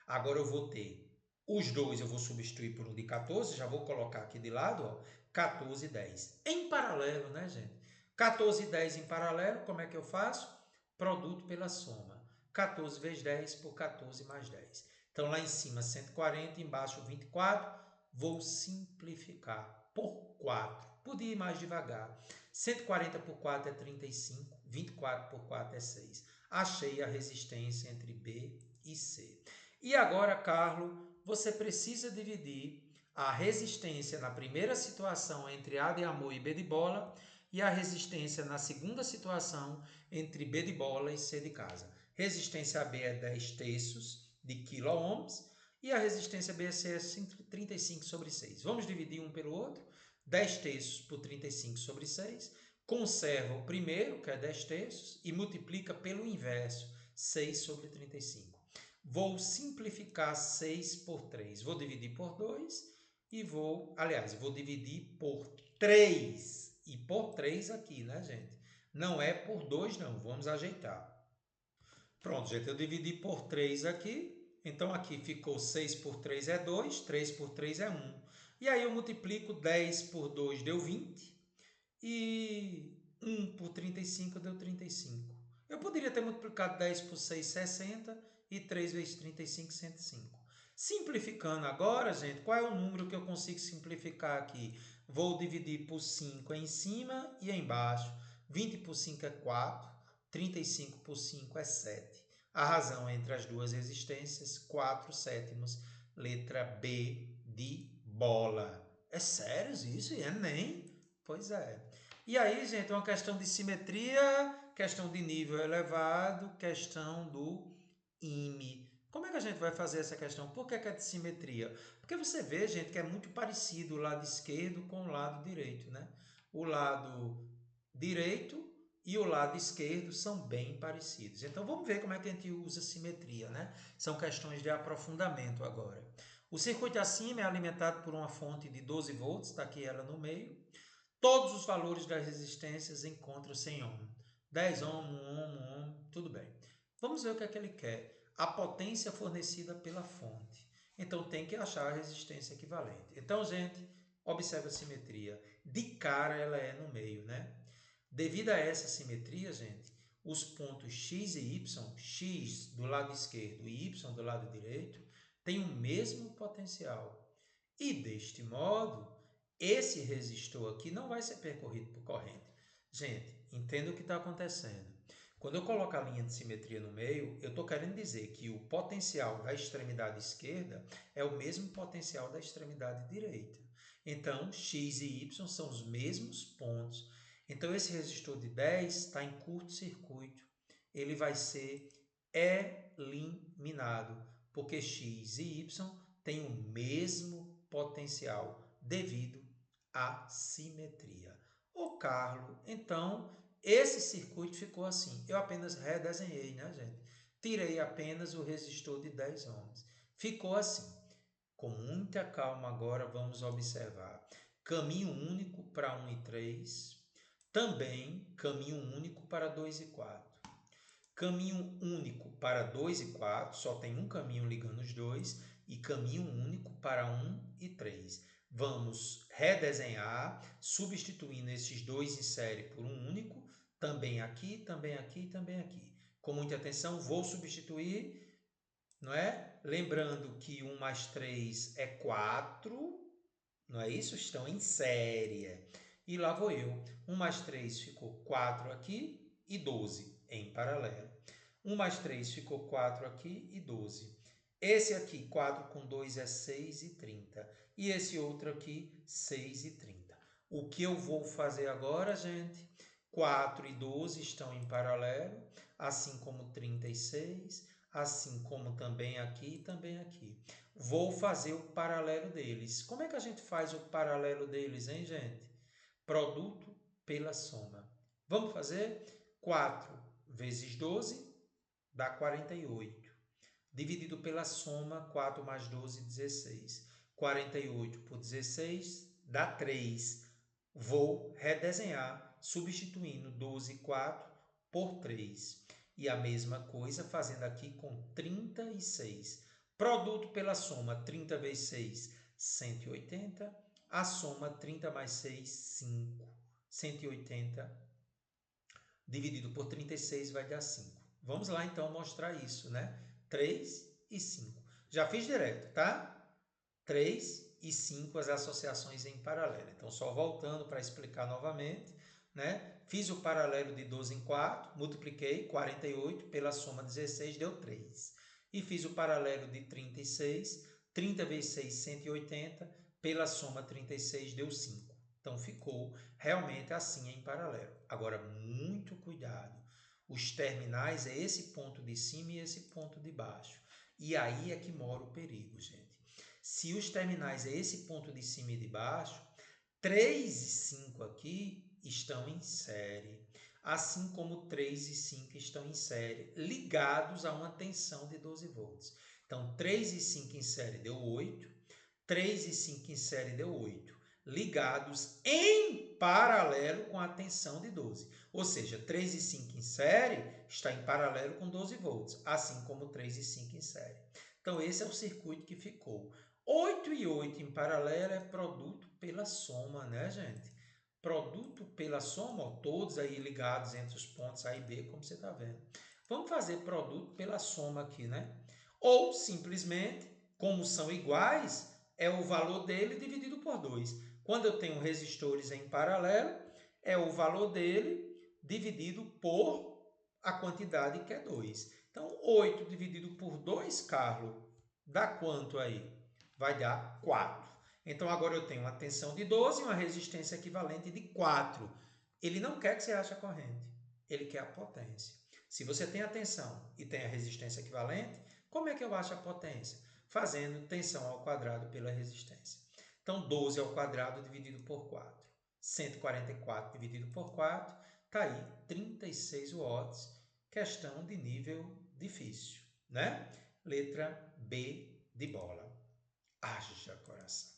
Agora eu vou ter os dois, eu vou substituir por um de 14, já vou colocar aqui de lado, ó, 14 e 10. Em paralelo, né, gente? 14 e 10 em paralelo, como é que eu faço? Produto pela soma. 14 vezes 10 por 14 mais 10. Então, lá em cima, 140, embaixo, 24. Vou simplificar por 4. Podia ir mais devagar. 140 por 4 é 35. 24 por 4 é 6. Achei a resistência entre B e C. E agora, Carlos, você precisa dividir a resistência na primeira situação entre A de amor e B de bola e a resistência na segunda situação entre B de bola e C de casa. Resistência AB é 10 terços de quiloohms e a resistência BC é 35 sobre 6. Vamos dividir um pelo outro. 10 terços por 35 sobre 6. Conserva o primeiro, que é 10 terços, e multiplica pelo inverso, 6 sobre 35. Vou simplificar 6 por 3. Vou dividir por 2 e vou dividir por 3. E por 3 aqui, né, gente? Não é por 2, não. Vamos ajeitar. Pronto, gente, eu dividi por 3 aqui. Então, aqui ficou 6 por 3 é 2, 3 por 3 é 1. E aí eu multiplico 10 por 2 deu 20. E 1 por 35 deu 35. Eu poderia ter multiplicado 10 por 6, 60. E 3 vezes 35, 105. Simplificando agora, gente, qual é o número que eu consigo simplificar aqui? Vou dividir por 5 em cima e embaixo. 20 por 5 é 4. 35 por 5 é 7. A razão entre as duas resistências, 4 sétimos, letra B de bola. É sério isso? É nem? Pois é. E aí, gente, uma questão de simetria, questão de nível elevado, questão do IME. Como é que a gente vai fazer essa questão? Por que é de simetria? Porque você vê, gente, que é muito parecido o lado esquerdo com o lado direito, né? O lado direito e o lado esquerdo são bem parecidos. Então vamos ver como é que a gente usa simetria, né? São questões de aprofundamento agora. O circuito acima é alimentado por uma fonte de 12 volts, está aqui ela no meio. Todos os valores das resistências encontram-se em ohm. 10 ohm, 1 ohm, 1 ohm, tudo bem. Vamos ver o que é que ele quer. A potência fornecida pela fonte. Então tem que achar a resistência equivalente. Então, gente, Observe a simetria. De cara ela é no meio, né? Devido a essa simetria, gente, os pontos x e y, x do lado esquerdo e y do lado direito, têm o mesmo potencial. E deste modo, esse resistor aqui não vai ser percorrido por corrente. Gente, entenda o que está acontecendo. Quando eu coloco a linha de simetria no meio, eu estou querendo dizer que o potencial da extremidade esquerda é o mesmo potencial da extremidade direita. Então, x e y são os mesmos pontos. Então, esse resistor de 10 está em curto-circuito. Ele vai ser eliminado, porque x e y têm o mesmo potencial devido à simetria. Ô, Carlos, então, esse circuito ficou assim. Eu apenas redesenhei, né, gente? Tirei apenas o resistor de 10 ohms. Ficou assim. Com muita calma agora vamos observar. Caminho único para 1 e 3. Também caminho único para 2 e 4. Caminho único para 2 e 4, só tem um caminho ligando os dois. E caminho único para 1 e 3. Vamos redesenhar, substituindo esses dois em série por um único. Também aqui, também aqui, também aqui. Com muita atenção, vou substituir, não é? Lembrando que 1 mais 3 é 4, não é isso? Estão em série. E lá vou eu. 1 mais 3 ficou 4 aqui e 12 em paralelo. 1 mais 3 ficou 4 aqui e 12. Esse aqui, 4 com 2 é 6 e 30. E esse outro aqui, 6 e 30. O que eu vou fazer agora, gente? 4 e 12 estão em paralelo, assim como 36, assim como também aqui e também aqui. Vou fazer o paralelo deles. Como é que a gente faz o paralelo deles, hein, gente? Produto pela soma. Vamos fazer? 4 vezes 12 dá 48. Dividido pela soma, 4 mais 12, 16. 48 por 16 dá 3. Vou redesenhar, substituindo 12 e 4 por 3. E a mesma coisa fazendo aqui com 36. Produto pela soma, 30 vezes 6, 180. A soma, 30 mais 6, 5. 180 dividido por 36 vai dar 5. Vamos lá, então, mostrar isso, né? 3 e 5. Já fiz direto, tá? 3 e 5, as associações em paralelo. Então, só voltando para explicar novamente, né? Fiz o paralelo de 12 em 4, multipliquei 48 pela soma 16, deu 3. E fiz o paralelo de 36, 30 vezes 6, 180, pela soma 36 deu 5. Então, ficou realmente assim em paralelo. Agora, muito cuidado. Os terminais é esse ponto de cima e esse ponto de baixo. E aí é que mora o perigo, gente. Se os terminais é esse ponto de cima e de baixo, 3 e 5 aqui estão em série, assim como 3 e 5 estão em série, ligados a uma tensão de 12 volts. Então, 3 e 5 em série deu 8, 3 e 5 em série deu 8, ligados em paralelo com a tensão de 12. Ou seja, 3 e 5 em série está em paralelo com 12 volts, assim como 3 e 5 em série. Então, esse é o circuito que ficou. 8 e 8 em paralelo é produto pela soma, né, gente? Produto pela soma, ó, todos aí ligados entre os pontos A e B, como você está vendo. Vamos fazer produto pela soma aqui, né? Ou, simplesmente, como são iguais, é o valor dele dividido por 2. Quando eu tenho resistores em paralelo, é o valor dele dividido por a quantidade que é 2. Então, 8 dividido por 2, Carlos, dá quanto aí? Vai dar 4. Então, agora eu tenho uma tensão de 12 e uma resistência equivalente de 4. Ele não quer que você ache a corrente, ele quer a potência. Se você tem a tensão e tem a resistência equivalente, como é que eu acho a potência? Fazendo tensão ao quadrado pela resistência. Então, 12 ao quadrado dividido por 4. 144 dividido por 4, está aí 36 watts. Questão de nível difícil, né? Letra B de bola. Haja coração.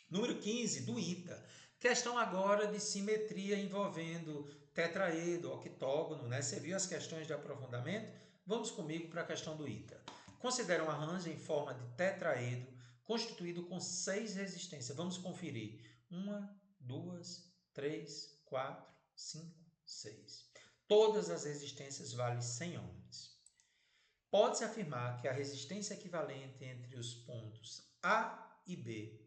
Número 15, do ITA. Questão agora de simetria envolvendo tetraedro, octógono, né? Você viu as questões de aprofundamento? Vamos comigo para a questão do ITA. Considera um arranjo em forma de tetraedro constituído com 6 resistências. Vamos conferir. 1, 2, 3, 4, 5, 6. Todas as resistências valem 100 ohms. Pode-se afirmar que a resistência equivalente entre os pontos A e B,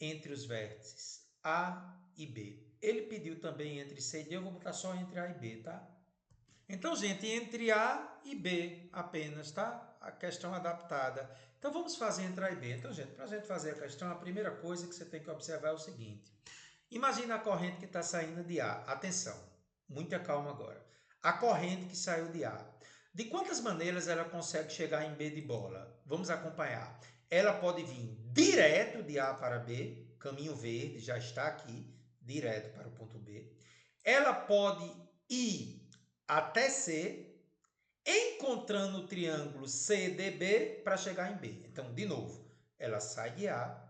entre os vértices A e B. Ele pediu também entre C e D, eu vou botar só entre A e B, tá? Então, gente, entre A e B apenas, tá? A questão adaptada. Então, vamos fazer entre A e B. Então, gente, para a gente fazer a questão, a primeira coisa que você tem que observar é o seguinte. Imagina a corrente que está saindo de A. Atenção, muita calma agora. A corrente que saiu de A. De quantas maneiras ela consegue chegar em B de bola? Vamos acompanhar. Ela pode vir direto de A para B, caminho verde já está aqui, direto para o ponto B. Ela pode ir até C, encontrando o triângulo CDB para chegar em B. Então, de novo, ela sai de A,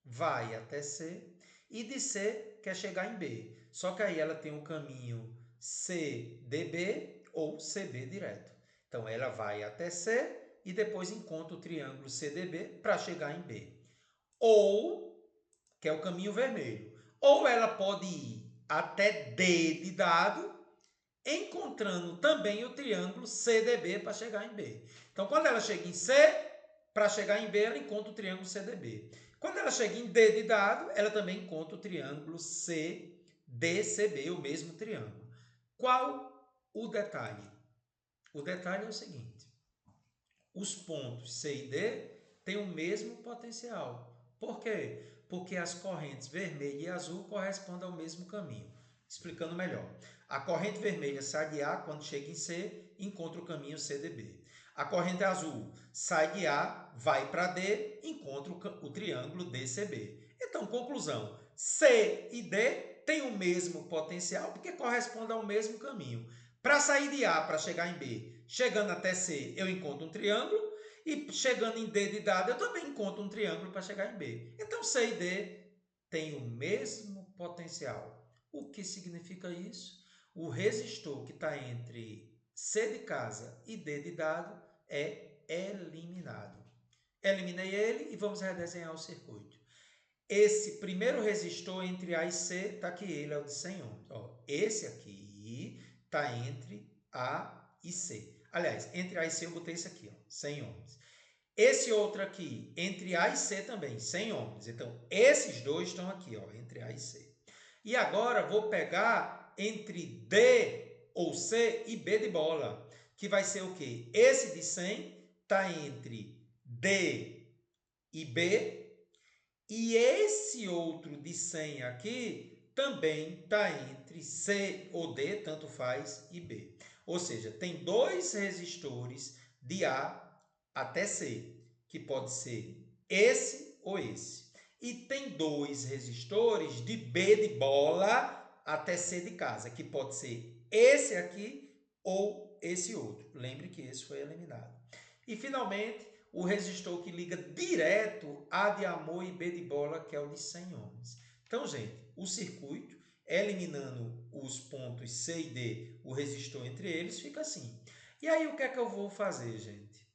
vai até C e de C quer chegar em B. Só que aí ela tem um caminho CDB ou CB direto. Então, ela vai até C e depois encontra o triângulo CDB para chegar em B. Ou, que é o caminho vermelho, ou ela pode ir até D de dado, encontrando também o triângulo CDB para chegar em B. Então, quando ela chega em C, para chegar em B, ela encontra o triângulo CDB. Quando ela chega em D de dado, ela também encontra o triângulo CDCB, o mesmo triângulo. Qual o detalhe? O detalhe é o seguinte. Os pontos C e D têm o mesmo potencial. Por quê? Porque as correntes vermelha e azul correspondem ao mesmo caminho. Explicando melhor. A corrente vermelha sai de A, quando chega em C, encontra o caminho CDB. A corrente azul sai de A, vai para D, encontra o triângulo DCB. Então, conclusão, C e D têm o mesmo potencial porque correspondem ao mesmo caminho. Para sair de A para chegar em B, chegando até C, eu encontro um triângulo, e chegando em D de dado, eu também encontro um triângulo para chegar em B. Então, C e D têm o mesmo potencial. O que significa isso? O resistor que está entre C de casa e D de dado é eliminado. Eliminei ele e vamos redesenhar o circuito. Esse primeiro resistor entre A e C, está aqui, ele é o de 100 ohms. Ó, esse aqui está entre A e C. Aliás, entre A e C eu botei esse aqui, ó, 100 ohms. Esse outro aqui, entre A e C também, 100 ohms. Então, esses dois estão aqui, ó, entre A e C. E agora vou pegar entre D ou C e B de bola, que vai ser o quê? Esse de 100 está entre D e B, e esse outro de 100 aqui também está entre C ou D, tanto faz, e B. Ou seja, tem dois resistores de A até C, que pode ser esse ou esse. E tem dois resistores de B de bola até C de casa, que pode ser esse aqui ou esse outro. Lembre que esse foi eliminado. E, finalmente, o resistor que liga direto A de amor e B de bola, que é o de 100 ohms. Então, gente, o circuito, eliminando os pontos C e D, o resistor entre eles, fica assim. E aí, o que é que eu vou fazer, gente?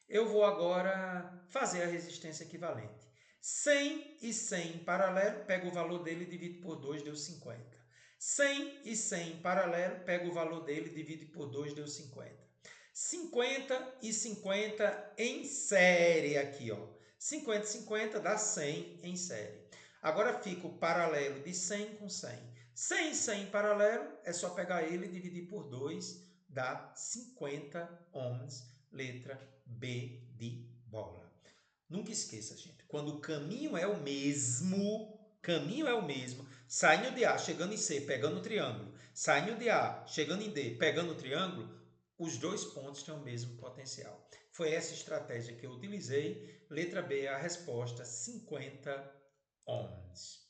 Eu vou agora fazer a resistência equivalente. 100 e 100 em paralelo, pego o valor dele e divido por 2, deu 50. 100 e 100 em paralelo, pego o valor dele e divido por 2, deu 50. 50 e 50 em série aqui, ó. 50 e 50 dá 100 em série. Agora fica o paralelo de 100 com 100. 100 e 100 em paralelo, é só pegar ele e dividir por 2, dá 50 ohms, letra B de bola. Nunca esqueça, gente, quando o caminho é o mesmo, saindo de A, chegando em C, pegando o triângulo, saindo de A, chegando em D, pegando o triângulo, os dois pontos têm o mesmo potencial. Foi essa estratégia que eu utilizei. Letra B é a resposta, 50 ohms.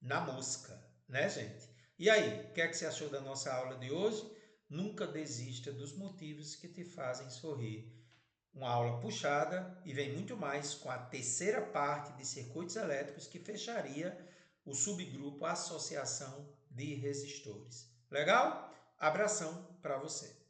Na mosca, né, gente? E aí, o que é que você achou da nossa aula de hoje? Nunca desista dos motivos que te fazem sorrir. Uma aula puxada e vem muito mais com a terceira parte de circuitos elétricos que fecharia o subgrupo Associação de Resistores. Legal? Abração para você.